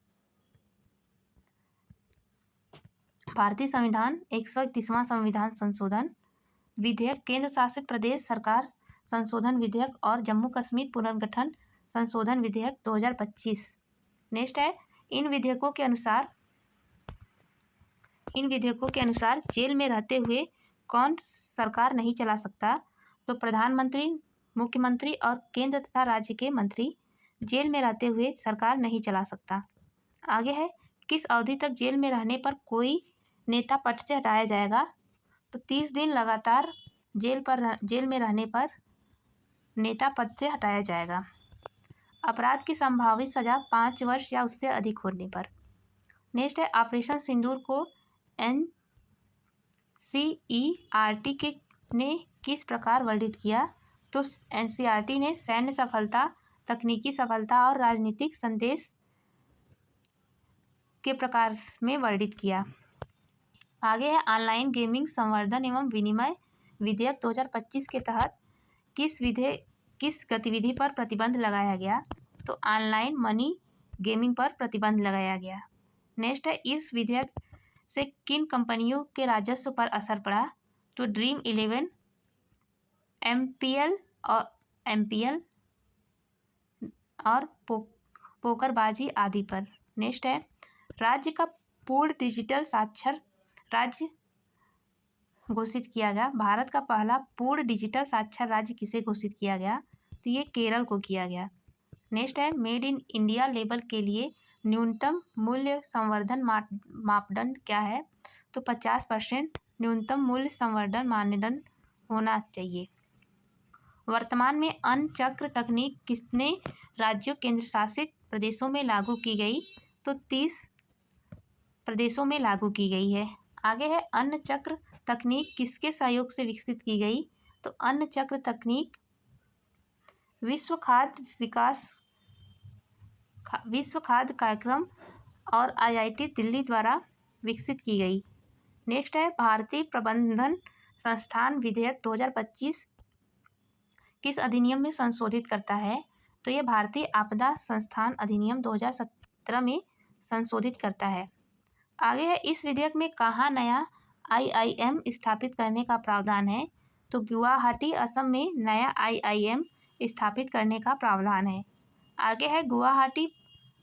131वां संविधान संशोधन विधेयक, केंद्र शासित प्रदेश सरकार संशोधन विधेयक और जम्मू कश्मीर पुनर्गठन संशोधन विधेयक 2025। नेक्स्ट है, इन विधेयकों के अनुसार जेल में रहते हुए कौन सरकार नहीं चला सकता? तो प्रधानमंत्री, मुख्यमंत्री और केंद्र तथा राज्य के मंत्री जेल में रहते हुए सरकार नहीं चला सकता। आगे है, किस अवधि तक जेल में रहने पर कोई नेता पद से हटाया जाएगा? तो 30 दिन लगातार जेल में रहने पर नेता पद से हटाया जाएगा। अपराध की संभावित सजा 5 वर्ष या उससे अधिक होने पर। नेक्स्ट है, ऑपरेशन सिंदूर को NCERT ने किस प्रकार वर्णित किया? तो NCERT ने सैन्य सफलता, तकनीकी सफलता और राजनीतिक संदेश के प्रकार में वर्णित किया। आगे है, ऑनलाइन गेमिंग संवर्धन एवं विनिमय विधेयक 2025 के तहत किस गतिविधि पर प्रतिबंध लगाया गया? तो ऑनलाइन मनी गेमिंग पर प्रतिबंध लगाया गया। नेक्स्ट है, इस विधेयक से किन कंपनियों के राजस्व पर असर पड़ा? तो Dream11, MPL और पोकरबाजी आदि पर। नेक्स्ट है, राज्य का पूर्ण डिजिटल साक्षर राज्य घोषित किया गया। भारत का पहला पूर्ण डिजिटल साक्षर राज्य किसे घोषित किया गया? तो ये केरल को किया गया। नेक्स्ट है, मेड इन इंडिया लेबल के लिए न्यूनतम मूल्य संवर्धन मापदंड क्या है? तो 50% न्यूनतम मूल्य संवर्धन मानदंड होना चाहिए। वर्तमान में अन्न चक्र तकनीक कितने राज्यों केंद्र शासित प्रदेशों में लागू की गई? तो 30 प्रदेशों में लागू की गई है। आगे है, अन्न चक्र तकनीक किसके सहयोग से विकसित की गई? तो अन्न चक्र तकनीक विश्व खाद्य कार्यक्रम और IIT दिल्ली द्वारा विकसित की गई। नेक्स्ट है, भारतीय प्रबंधन संस्थान विधेयक 2025 किस अधिनियम में संशोधित करता है? तो ये भारतीय आपदा संस्थान अधिनियम 2017 में संशोधित करता है। आगे है, इस विधेयक में कहाँ नया IIM स्थापित करने का प्रावधान है? तो गुवाहाटी असम में नया IIM स्थापित करने का प्रावधान है। आगे है, गुवाहाटी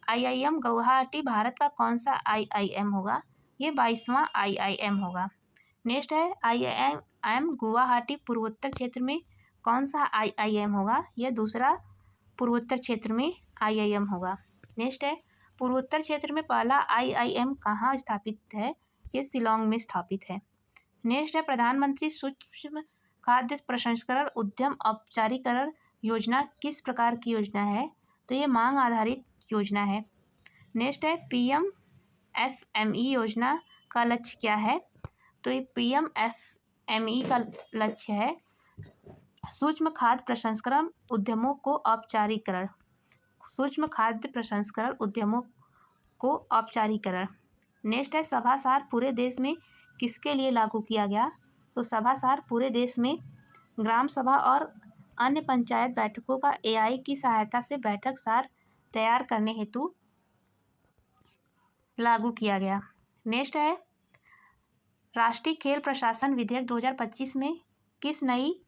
IIM गुवाहाटी भारत का कौन सा IIM होगा? ये 22वां IIM होगा। नेक्स्ट है, IIM गुवाहाटी पूर्वोत्तर क्षेत्र में कौन सा IIM होगा? यह दूसरा पूर्वोत्तर क्षेत्र में IIM होगा। नेक्स्ट है, पूर्वोत्तर क्षेत्र में पहला IIM कहाँ स्थापित है? ये शिलोंग में स्थापित है। नेक्स्ट है, प्रधानमंत्री सूक्ष्म खाद्य प्रसंस्करण उद्यम औपचारिकरण योजना किस प्रकार की योजना है? तो ये मांग आधारित योजना है। नेक्स्ट है PMFME योजना का लक्ष्य क्या है? तो ये PMFME का लक्ष्य है सूक्ष्म खाद्य प्रसंस्करण उद्यमों को औपचारीकरण। सूक्ष्म खाद्य प्रसंस्करण उद्यमों को औपचारीकरण। नेक्स्ट है सभासार पूरे देश में किसके लिए लागू किया गया? तो सभासार पूरे देश में ग्राम सभा और अन्य पंचायत बैठकों का AI की सहायता से बैठक सार तैयार करने हेतु लागू किया गया। नेक्स्ट है राष्ट्रीय खेल प्रशासन विधेयक 2025 में किस नई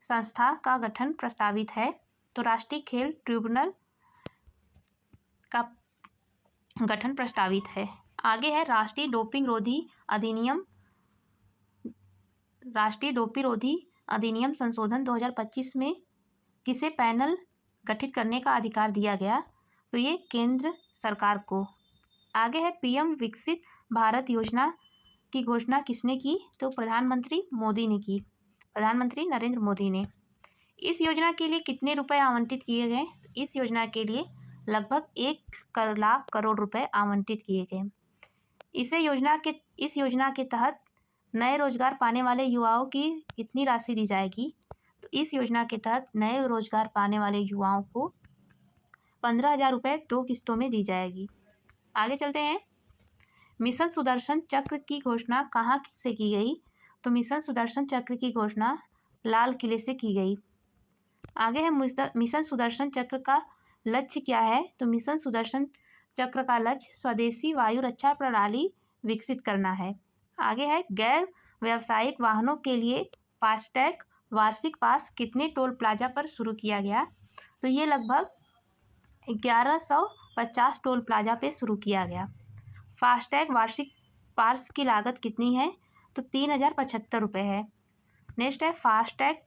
संस्था का गठन प्रस्तावित है? तो राष्ट्रीय खेल ट्रिब्यूनल का गठन प्रस्तावित है। आगे है राष्ट्रीय डोपिंग रोधी अधिनियम। राष्ट्रीय डोपिंग रोधी अधिनियम संशोधन 2025 में किसे पैनल गठित करने का अधिकार दिया गया? तो ये केंद्र सरकार को। आगे है PM विकसित भारत योजना की घोषणा किसने की? तो प्रधानमंत्री मोदी ने की। प्रधानमंत्री नरेंद्र मोदी ने। इस योजना के लिए कितने रुपए आवंटित किए गए? इस योजना के लिए लगभग 1 लाख करोड़ रुपए आवंटित किए गए। इस योजना के तहत नए रोजगार पाने वाले युवाओं की कितनी राशि दी जाएगी? तो इस योजना के तहत नए रोजगार पाने वाले युवाओं को 15,000 रुपये 2 किस्तों में दी जाएगी। आगे चलते हैं। मिशन सुदर्शन चक्र की घोषणा कहाँ से की गई? तो मिशन सुदर्शन चक्र की घोषणा लाल किले से की गई। आगे है मिशन सुदर्शन चक्र का लक्ष्य क्या है? तो मिशन सुदर्शन चक्र का लक्ष्य स्वदेशी वायु रक्षा प्रणाली विकसित करना है। आगे है गैर व्यावसायिक वाहनों के लिए फास्टैग वार्षिक पास कितने टोल प्लाजा पर शुरू किया गया? तो ये लगभग 1150 टोल प्लाजा पे शुरू किया गया। फास्टैग वार्षिक पास की लागत कितनी है? तो 3,075 रुपये है। नेक्स्ट है फास्टैग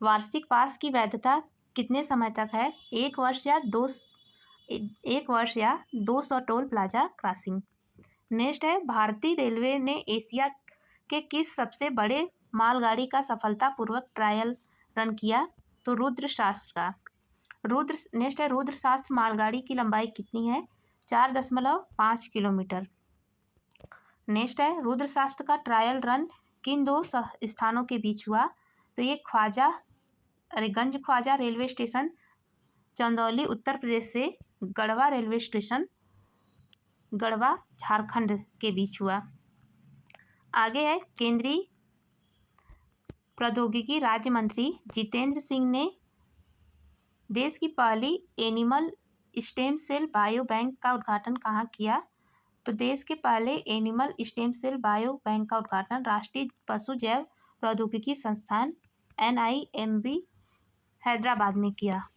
वार्षिक पास की वैधता कितने समय तक है? 1 वर्ष या 200 टोल प्लाजा क्रॉसिंग। नेक्स्ट है भारतीय रेलवे ने एशिया के किस सबसे बड़े मालगाड़ी का सफलतापूर्वक ट्रायल रन किया? तो रुद्रशास्त्र का। नेक्स्ट है रुद्रशास्त्र मालगाड़ी की लंबाई कितनी है? 4.5 किलोमीटर। नेक्स्ट है रुद्रशास्त्र का ट्रायल रन किन 2 स्थानों के बीच हुआ? तो ये गंज ख्वाजा रेलवे स्टेशन चंदौली उत्तर प्रदेश से गढ़वा रेलवे स्टेशन गढ़वा झारखंड के बीच हुआ। आगे है केंद्रीय प्रौद्योगिकी राज्य मंत्री जितेंद्र सिंह ने देश की पहली animal stem cell bio bank का उद्घाटन कहाँ किया? तो देश के पहले animal stem cell bio bank का उद्घाटन राष्ट्रीय पशु जैव प्रौद्योगिकी संस्थान NIMB हैदराबाद में किया।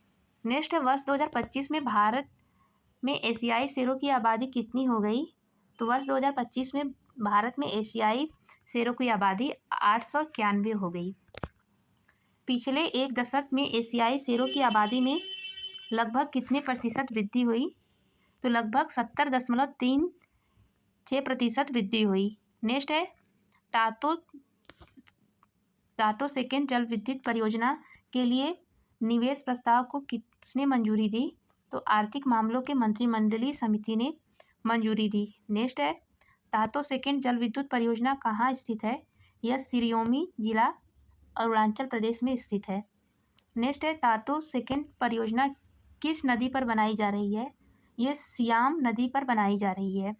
नेक्स्ट है वर्ष 2025 में भारत में एशियाई शेरों की आबादी कितनी हो गई? तो वर्ष 2025 में भारत में एशियाई शेरों की आबादी 891 हो गई। पिछले 1 दशक में एशियाई शेरों की आबादी में लगभग कितने प्रतिशत वृद्धि हुई? तो लगभग 70.36% वृद्धि हुई। नेक्स्ट है टाटो सेकेंड जल विद्युत परियोजना के लिए निवेश प्रस्ताव को किसने मंजूरी दी? तो आर्थिक मामलों के मंत्रिमंडलीय समिति ने मंजूरी दी। नेक्स्ट है टाटो सेकेंड जल विद्युत परियोजना कहाँ स्थित है? यह सिरोमी जिला अरुणाचल प्रदेश में स्थित है। नेक्स्ट है टाटो सेकेंड परियोजना किस नदी पर बनाई जा रही है? यह सियाम नदी पर बनाई जा रही है।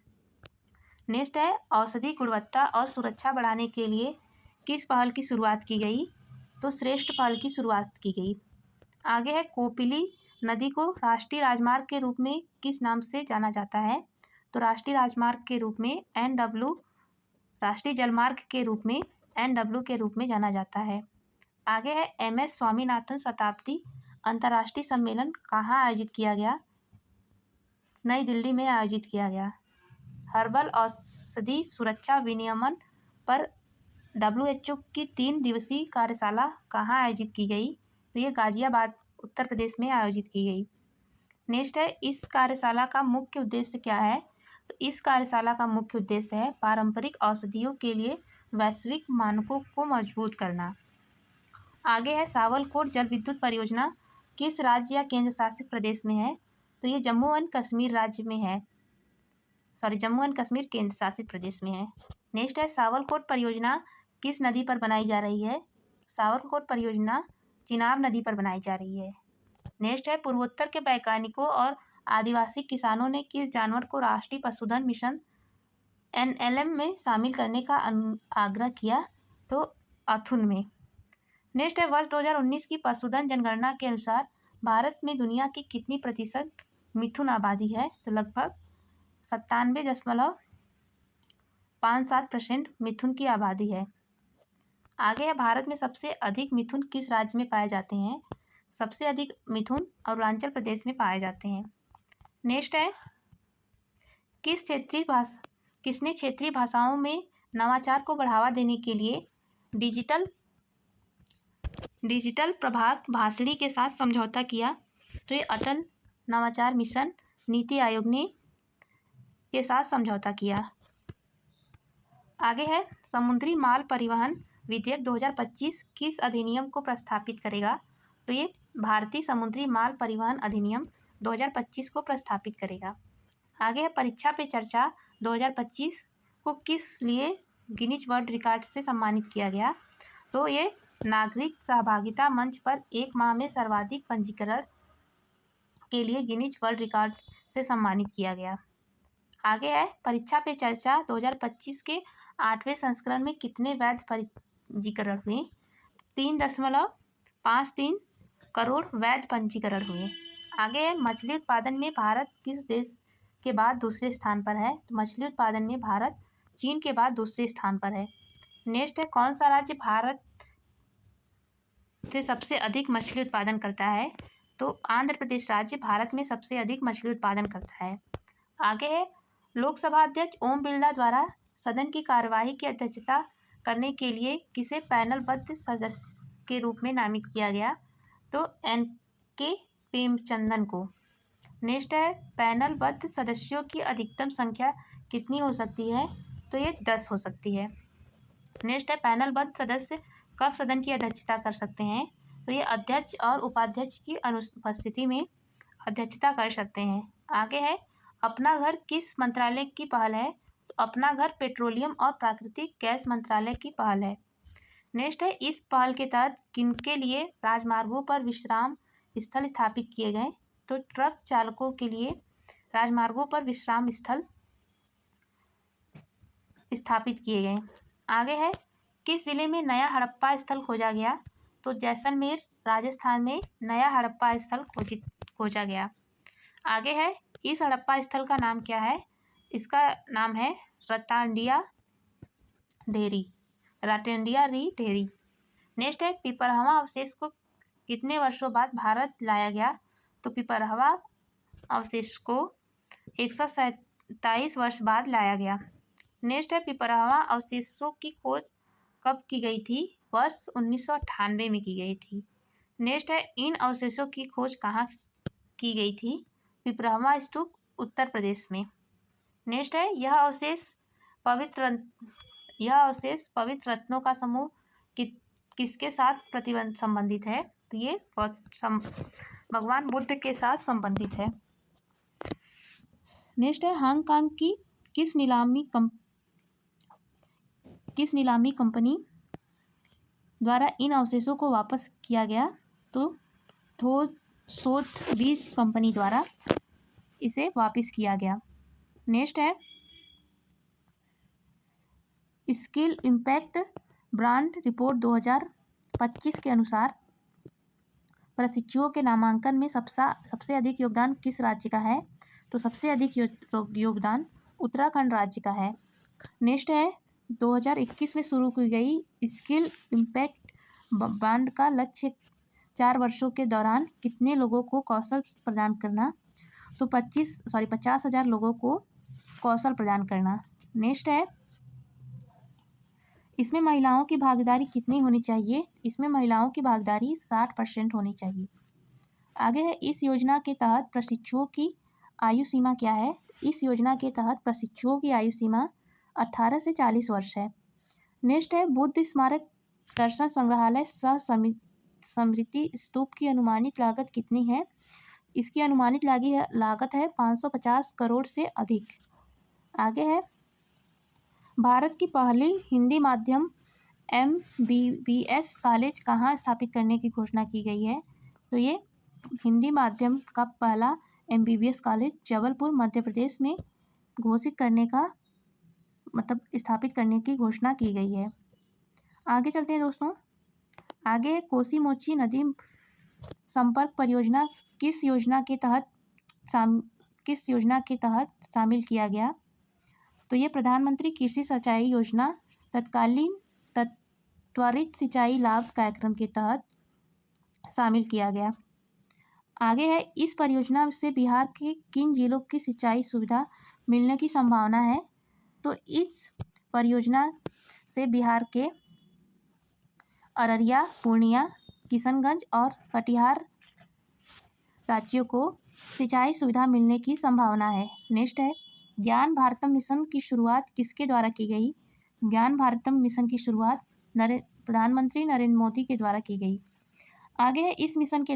नेक्स्ट है औषधि गुणवत्ता और सुरक्षा बढ़ाने के लिए किस पहल की शुरुआत की गई? तो श्रेष्ठ पहल की शुरुआत की गई। आगे है कोपिली नदी को राष्ट्रीय राजमार्ग के रूप में किस नाम से जाना जाता है? तो राष्ट्रीय राजमार्ग के रूप में NW राष्ट्रीय जलमार्ग के रूप में NW के रूप में जाना जाता है। आगे है MS स्वामीनाथन शताब्दी अंतर्राष्ट्रीय सम्मेलन कहाँ आयोजित किया गया? नई दिल्ली में आयोजित किया गया। हर्बल औषधि सुरक्षा विनियमन पर WHO की 3 दिवसीय कार्यशाला कहाँ आयोजित की गई? तो ये गाजियाबाद उत्तर प्रदेश में आयोजित की गई। नेक्स्ट है इस कार्यशाला का मुख्य उद्देश्य क्या है? तो इस कार्यशाला का मुख्य उद्देश्य है पारंपरिक औषधियों के लिए वैश्विक मानकों को मजबूत करना। आगे है सावलकोट जल विद्युत परियोजना किस राज्य या केंद्र शासित प्रदेश में है? तो ये जम्मू एंड कश्मीर राज्य में है, जम्मू एंड कश्मीर केंद्र शासित प्रदेश में है। नेक्स्ट है सावलकोट परियोजना किस नदी पर बनाई जा रही है? सावलकोट परियोजना चिनाब नदी पर बनाई जा रही है। नेक्स्ट है पूर्वोत्तर के वैज्ञानिकों और आदिवासी किसानों ने किस जानवर को राष्ट्रीय पशुधन मिशन NLM में शामिल करने का आग्रह किया? तो अथुन में। नेक्स्ट है वर्ष 2019 की पशुधन जनगणना के अनुसार भारत में दुनिया की कितनी प्रतिशत मिथुन आबादी है? तो लगभग 97.57% मिथुन की आबादी है। आगे है भारत में सबसे अधिक मिथुन किस राज्य में पाए जाते हैं? सबसे अधिक मिथुन अरुणाचल प्रदेश में पाए जाते हैं। नेक्स्ट है किसने क्षेत्रीय भाषाओं में नवाचार को बढ़ावा देने के लिए डिजिटल प्रभाग भाषणी के साथ समझौता किया? तो ये अटल नवाचार मिशन नीति आयोग ने के साथ समझौता किया। आगे है समुद्री माल परिवहन विधेयक 2025 किस अधिनियम को प्रस्तावित करेगा? तो ये भारतीय समुद्री माल परिवहन अधिनियम 2025 को प्रस्तावित करेगा। आगे है परीक्षा पे चर्चा 2025 को किस लिए गिनीज वर्ल्ड रिकॉर्ड से सम्मानित किया गया? तो ये नागरिक सहभागिता मंच पर एक माह में सर्वाधिक पंजीकरण के लिए गिनीज वर्ल्ड रिकॉर्ड से सम्मानित किया गया। आगे है परीक्षा पे चर्चा 2025 के 8वें संस्करण में कितने वैध पंजीकरण हुए? 3.53 करोड़ वैध पंजीकरण हुए। आगे है मछली उत्पादन में भारत किस देश के बाद दूसरे स्थान पर है? तो मछली उत्पादन में भारत चीन के बाद दूसरे स्थान पर है। नेक्स्ट है कौन सा राज्य भारत से सबसे अधिक मछली उत्पादन करता है? तो आंध्र प्रदेश राज्य भारत में सबसे अधिक मछली उत्पादन करता है। आगे है लोकसभा अध्यक्ष ओम बिरला द्वारा सदन की कार्यवाही की अध्यक्षता करने के लिए किसे पैनलबद्ध सदस्य के रूप में नामित किया गया? तो NK प्रेमचंदन को। नेक्स्ट है पैनलबद्ध सदस्यों की अधिकतम संख्या कितनी हो सकती है? तो ये 10 हो सकती है। नेक्स्ट है पैनलबद्ध सदस्य कब सदन की अध्यक्षता कर सकते हैं? तो ये अध्यक्ष और उपाध्यक्ष की अनुपस्थिति में अध्यक्षता कर सकते हैं। आगे है अपना घर किस मंत्रालय की पहल है? तो अपना घर पेट्रोलियम और प्राकृतिक गैस मंत्रालय की पहल है। नेक्स्ट है इस पहल के तहत किनके लिए राजमार्गों पर विश्राम स्थल स्थापित किए गए? तो ट्रक चालकों के लिए राजमार्गों पर विश्राम स्थल स्थापित किए गए। आगे है किस जिले में नया हड़प्पा स्थल खोजा गया? तो जैसलमेर राजस्थान में नया हड़प्पा स्थल खोजा गया। आगे है इस हड़प्पा स्थल का नाम क्या है? इसका नाम है रतांडिया री ढेरी। नेक्स्ट है पिपरहवा अवशेष को कितने वर्षों बाद भारत लाया गया? तो पिपरहवा अवशेष को 127 वर्ष बाद लाया गया। नेक्स्ट है पिपरहवा अवशेषों की खोज कब की गई थी? वर्ष 1998 में की गई थी। नेक्स्ट है इन अवशेषों की खोज कहाँ की गई थी? पिपरहवा स्तूप उत्तर प्रदेश में। नेक्स्ट है यह अवशेष पवित्र रत्नों का समूह किसके साथ संबंधित है? तो ये भगवान बुद्ध के साथ संबंधित है। नेक्स्ट है हांगकांग की किस नीलामी कंपनी द्वारा इन अवशेषों को वापस किया गया? तो सोथबीज कंपनी द्वारा इसे वापस किया गया। नेक्स्ट है स्किल इम्पैक्ट ब्रांड रिपोर्ट 2025 के अनुसार प्रशिक्षुओं के नामांकन में सबसे अधिक योगदान किस राज्य का है? तो सबसे अधिक योगदान उत्तराखंड राज्य का है। नेक्स्ट है 2021 में शुरू की गई स्किल इम्पैक्ट ब्रांड का लक्ष्य 4 वर्षों के दौरान कितने लोगों को कौशल प्रदान करना? तो 50,000 लोगों को कौशल प्रदान करना। नेक्स्ट है इसमें महिलाओं की भागीदारी कितनी होनी चाहिए? इसमें महिलाओं की भागीदारी 60% होनी चाहिए। आगे है इस योजना के तहत प्रशिक्षुओं की आयु सीमा क्या है? इस योजना के तहत प्रशिक्षुओं की आयु सीमा 18 से 40 वर्ष है। नेक्स्ट है बुद्ध स्मारक दर्शन संग्रहालय सह स्मृति स्तूप की अनुमानित लागत कितनी है? इसकी अनुमानित लागत है 550 करोड़ से अधिक। आगे है, भारत की पहली हिंदी माध्यम MBBS कॉलेज कहाँ स्थापित करने की घोषणा की गई है? तो ये हिंदी माध्यम का पहला MBBS कॉलेज जबलपुर मध्य प्रदेश में घोषित करने का स्थापित करने की घोषणा की गई है। आगे चलते हैं दोस्तों। आगे कोसी मोची नदी संपर्क परियोजना किस योजना के तहत शामिल किया गया? तो ये प्रधानमंत्री कृषि सिंचाई योजना तत्कालीन त्वरित सिंचाई लाभ कार्यक्रम के तहत शामिल किया गया। आगे है, इस परियोजना से बिहार के किन जिलों की सिंचाई सुविधा मिलने की संभावना है? तो इस परियोजना से बिहार के अररिया, पूर्णिया, किशनगंज और कटिहार राज्यों को सिंचाई सुविधा मिलने की संभावना है। नेक्स्ट है, ज्ञान भारतम मिशन की शुरुआत किसके द्वारा की गई? ज्ञान भारतम मिशन की शुरुआत प्रधानमंत्री नरेंद्र मोदी के द्वारा की गई। आगे है, इस मिशन के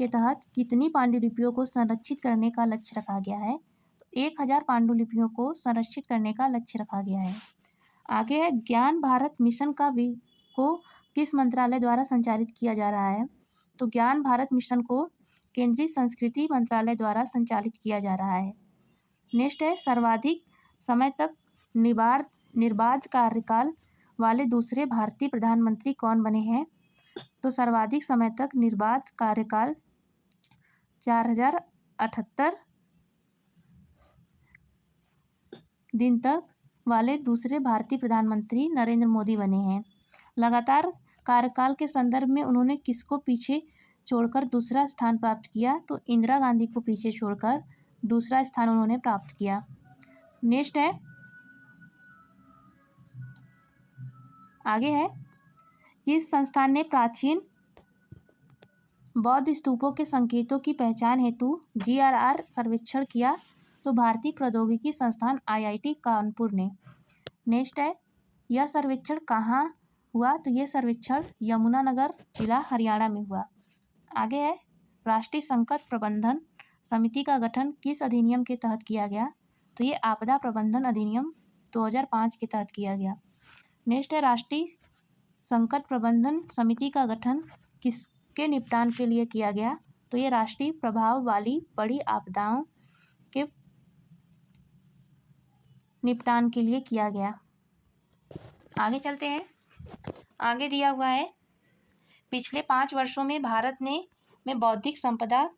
तहत कितनी पांडुलिपियों को संरक्षित करने का लक्ष्य रखा गया है? तो 1000 पांडुलिपियों को संरक्षित करने का लक्ष्य रखा गया है। आगे है, ज्ञान भारत मिशन को किस मंत्रालय द्वारा संचालित किया जा रहा है? तो ज्ञान भारत मिशन को केंद्रीय संस्कृति मंत्रालय द्वारा संचालित किया जा रहा है। नेक्स्ट है, सर्वाधिक समय तक निर्बाध कार्यकाल वाले दूसरे भारतीय प्रधानमंत्री कौन बने हैं? तो सर्वाधिक समय तक निर्बाध कार्यकाल 4078 दिन तक वाले दूसरे भारतीय प्रधानमंत्री नरेंद्र मोदी बने हैं। लगातार कार्यकाल के संदर्भ में उन्होंने किसको पीछे छोड़कर दूसरा स्थान प्राप्त किया? तो इंदिरा गांधी को पीछे छोड़कर दूसरा स्थान उन्होंने प्राप्त किया। नेक्स्ट है, आगे है, किस संस्थान ने प्राचीन बौद्ध स्तूपों के संकेतों की पहचान हेतु GRR सर्वेक्षण किया? तो भारतीय प्रौद्योगिकी संस्थान IIT कानपुर ने। नेक्स्ट है, यह सर्वेक्षण कहाँ हुआ? तो यह सर्वेक्षण यमुनानगर जिला हरियाणा में हुआ। आगे है, राष्ट्रीय संकट प्रबंधन समिति का गठन किस अधिनियम के तहत किया गया? तो ये आपदा प्रबंधन अधिनियम 2005 के तहत किया गया। नेक्स्ट है, राष्ट्रीय संकट प्रबंधन समिति का गठन किसके निपटान के लिए किया गया? तो ये राष्ट्रीय प्रभाव वाली बड़ी आपदाओं के निपटान के लिए किया गया। आगे चलते हैं। आगे दिया हुआ है, पिछले 5 वर्षों में भारत में बौद्धिक संपदा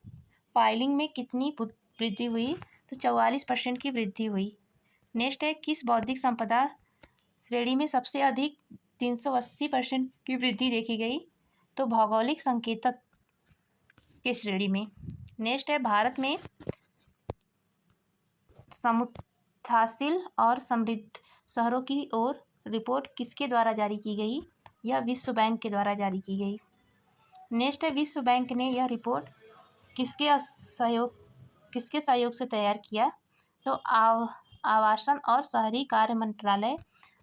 फाइलिंग में कितनी वृद्धि हुई? तो 44% की वृद्धि हुई। नेक्स्ट है, किस बौद्धिक संपदा श्रेणी में सबसे अधिक 380% की वृद्धि देखी गई? तो भौगोलिक संकेतक के श्रेणी में। नेक्स्ट है, भारत में समुद्राशील और समृद्ध शहरों की ओर रिपोर्ट किसके द्वारा जारी की गई? यह विश्व बैंक के द्वारा जारी की गई। नेक्स्ट है, विश्व बैंक ने यह रिपोर्ट किसके सहयोग से तैयार किया? तो आवासन और शहरी कार्य मंत्रालय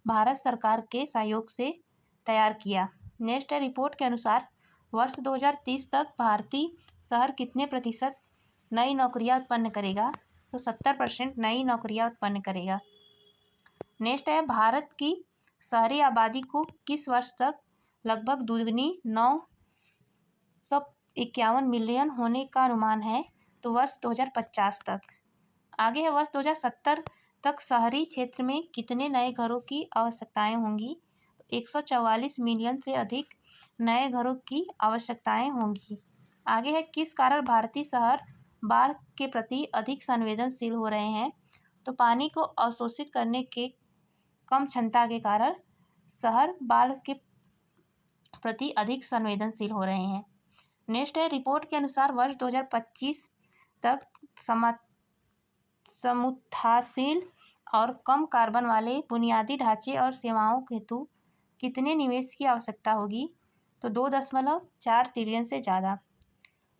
भारत सरकार के सहयोग से तैयार किया। नेक्स्ट है, रिपोर्ट के अनुसार वर्ष 2030 तक भारतीय शहर कितने प्रतिशत नई नौकरियां उत्पन्न करेगा? तो 70% नई नौकरियां उत्पन्न करेगा। नेक्स्ट है, भारत की शहरी आबादी को किस वर्ष तक लगभग दुगनी 951 मिलियन होने का अनुमान है? तो वर्ष 2050 तक। आगे है, वर्ष 2070 तक शहरी क्षेत्र में कितने नए घरों की आवश्यकताएं होंगी? 144 मिलियन से अधिक नए घरों की आवश्यकताएं होंगी। आगे है, किस कारण भारतीय शहर बाढ़ के प्रति अधिक संवेदनशील हो रहे हैं? तो पानी को अवशोषित करने के कम क्षमता के कारण शहर बाढ़ के प्रति अधिक संवेदनशील हो रहे हैं। नेक्स्ट है, रिपोर्ट के अनुसार वर्ष 2025 तक समुद्राशील और कम कार्बन वाले बुनियादी ढांचे और सेवाओं हेतु कितने निवेश की आवश्यकता होगी? तो 2.4 ट्रिलियन से ज़्यादा।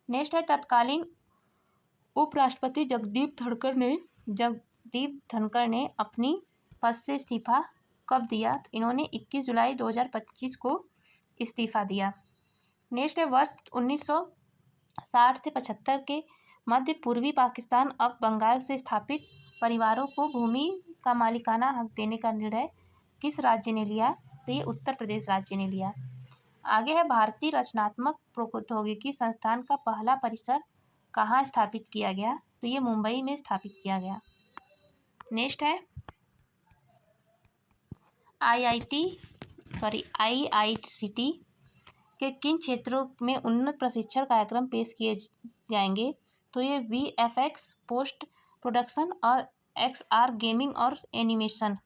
नेक्स्ट है, तत्कालीन उपराष्ट्रपति जगदीप धनखड़ ने अपनी पद से इस्तीफा कब दिया? तो इन्होंने 21 जुलाई 2025 को इस्तीफ़ा दिया। नेक्स्ट है वर्ष 1960 से 75 के मध्य पूर्वी पाकिस्तान अब बंगाल से स्थापित परिवारों को भूमि का मालिकाना हक देने का निर्णय किस राज्य ने लिया? तो ये उत्तर प्रदेश राज्य ने लिया। आगे है भारतीय रचनात्मक प्रौद्योगिकी संस्थान का पहला परिसर कहाँ स्थापित किया गया? तो ये मुंबई में स्थापित किया गया। नेक्स्ट है IICT के किन क्षेत्रों में उन्नत प्रशिक्षण कार्यक्रम पेश किए जाएंगे? तो ये VFX, पोस्ट प्रोडक्शन और XR, गेमिंग और एनिमेशन।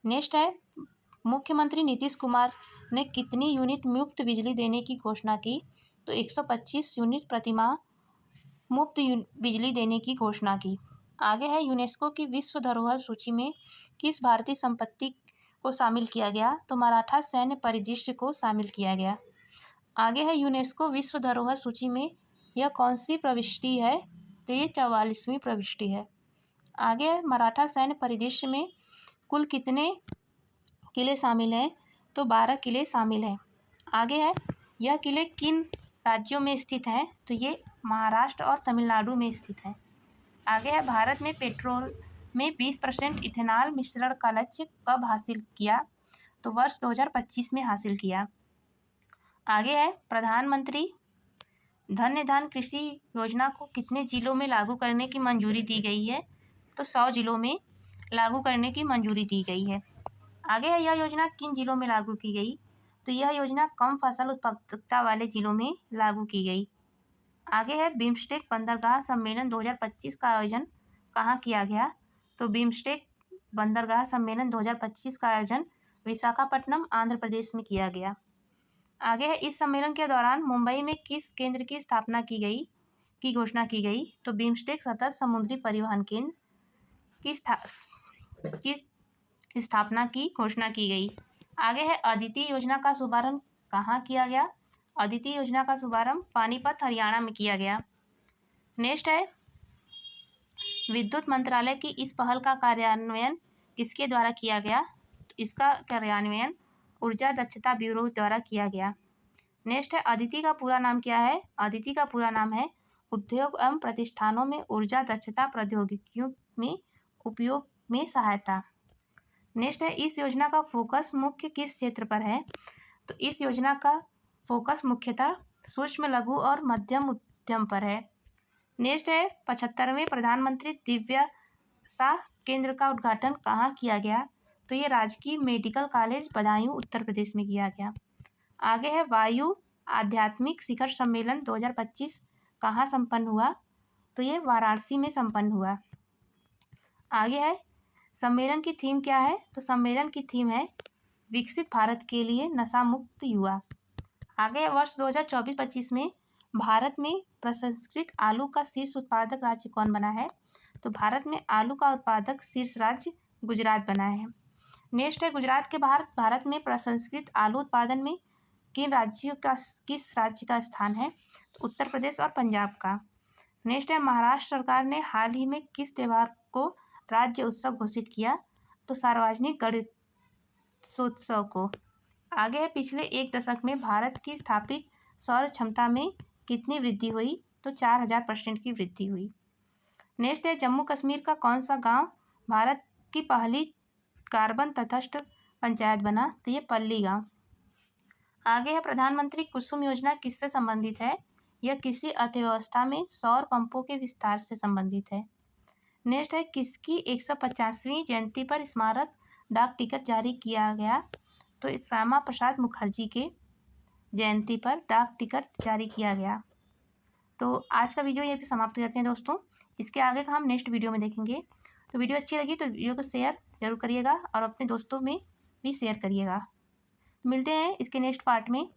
नेक्स्ट है मुख्यमंत्री नीतीश कुमार ने कितनी यूनिट मुफ्त बिजली देने की घोषणा की? तो 125 यूनिट प्रतिमाह मुफ्त बिजली देने की घोषणा की। आगे है यूनेस्को की विश्व धरोहर सूची में किस भारतीय संपत्ति को शामिल किया गया? तो मराठा सैन्य परिदृश्य को शामिल किया गया। आगे है यूनेस्को विश्व धरोहर सूची में यह कौन सी प्रविष्टि है? तो ये 44वीं प्रविष्टि है। आगे है मराठा सैन्य परिदृश्य में कुल कितने किले शामिल हैं? तो 12 किले शामिल हैं। आगे है यह किले किन राज्यों में स्थित हैं? तो ये महाराष्ट्र और तमिलनाडु में स्थित हैं। आगे है भारत में पेट्रोल में 20% इथेनॉल मिश्रण का लक्ष्य कब हासिल किया? तो वर्ष 2025 में हासिल किया। आगे है प्रधानमंत्री धन्य धन कृषि योजना को कितने जिलों में लागू करने की मंजूरी दी गई है? तो 100 जिलों में लागू करने की मंजूरी दी गई है। आगे है यह योजना किन जिलों में लागू की गई? तो यह योजना कम फसल उत्पादकता वाले जिलों में लागू की गई। आगे है बिम्स्टेक बंदरगाह सम्मेलन 2025 का आयोजन कहाँ किया गया? तो बिम्स्टेक बंदरगाह सम्मेलन 2025 का आयोजन विशाखापट्टनम, आंध्र प्रदेश में किया गया। आगे है इस सम्मेलन के दौरान मुंबई में किस केंद्र की स्थापना की घोषणा की गई? तो बिम्स्टेक सतत समुद्री परिवहन केंद्र की स्थापना की घोषणा की गई। आगे है अदिति योजना का शुभारंभ कहाँ किया गया? अदिति योजना का शुभारंभ पानीपत, हरियाणा में किया गया। नेक्स्ट है विद्युत मंत्रालय की इस पहल का कार्यान्वयन किसके द्वारा किया गया? तो इसका कार्यान्वयन ऊर्जा दक्षता ब्यूरो द्वारा किया गया। नेक्स्ट है अदिति का पूरा नाम क्या है? अदिति का पूरा नाम है उद्योग एवं प्रतिष्ठानों में ऊर्जा दक्षता प्रौद्योगिकियों में उपयोग में सहायता। नेक्स्ट है इस योजना का फोकस मुख्य किस क्षेत्र पर है? तो इस योजना का फोकस मुख्यतः सूक्ष्म, लघु और मध्यम उद्यम पर है। नेक्स्ट है 75वें प्रधानमंत्री दिव्यासा केंद्र का उद्घाटन कहाँ किया गया? तो ये राजकीय मेडिकल कॉलेज बदायूं, उत्तर प्रदेश में किया गया। आगे है वायु आध्यात्मिक शिखर सम्मेलन 2025 कहाँ संपन्न हुआ? तो ये वाराणसी में संपन्न हुआ। आगे है सम्मेलन की थीम क्या है? तो सम्मेलन की थीम है विकसित भारत के लिए नशा मुक्त युवा। आगे वर्ष 2024-25 में भारत में प्रसंस्कृत आलू का शीर्ष उत्पादक राज्य कौन बना है? तो भारत में आलू का उत्पादक शीर्ष राज्य गुजरात बना है। नेक्स्ट है गुजरात के बाद भारत में प्रसंस्कृत आलू उत्पादन में किस राज्य का स्थान है? तो उत्तर प्रदेश और पंजाब का। नेक्स्ट है महाराष्ट्र सरकार ने हाल ही में किस त्यौहार को राज्य उत्सव घोषित किया? तो सार्वजनिक गणेशोत्सव को। आगे है पिछले एक दशक में भारत की स्थापित सौर क्षमता में कितनी वृद्धि हुई? तो 4000% की वृद्धि हुई। नेक्स्ट है जम्मू कश्मीर का कौन सा गांव भारत की पहली कार्बन तटस्थ पंचायत बना? तो ये पल्ली गांव। आगे है प्रधानमंत्री कुसुम योजना किससे संबंधित है? यह कृषि अर्थव्यवस्था में सौर पंपों के विस्तार से संबंधित है। नेक्स्ट है किसकी 150वीं जयंती पर स्मारक डाक टिकट जारी किया गया? तो श्यामा प्रसाद मुखर्जी के जयंती पर डाक टिकट जारी किया गया। तो आज का वीडियो यहीं पे समाप्त करते हैं दोस्तों। इसके आगे का हम नेक्स्ट वीडियो में देखेंगे। तो वीडियो अच्छी लगी तो वीडियो को शेयर जरूर करिएगा और अपने दोस्तों में भी शेयर करिएगा। तो मिलते हैं इसके नेक्स्ट पार्ट में।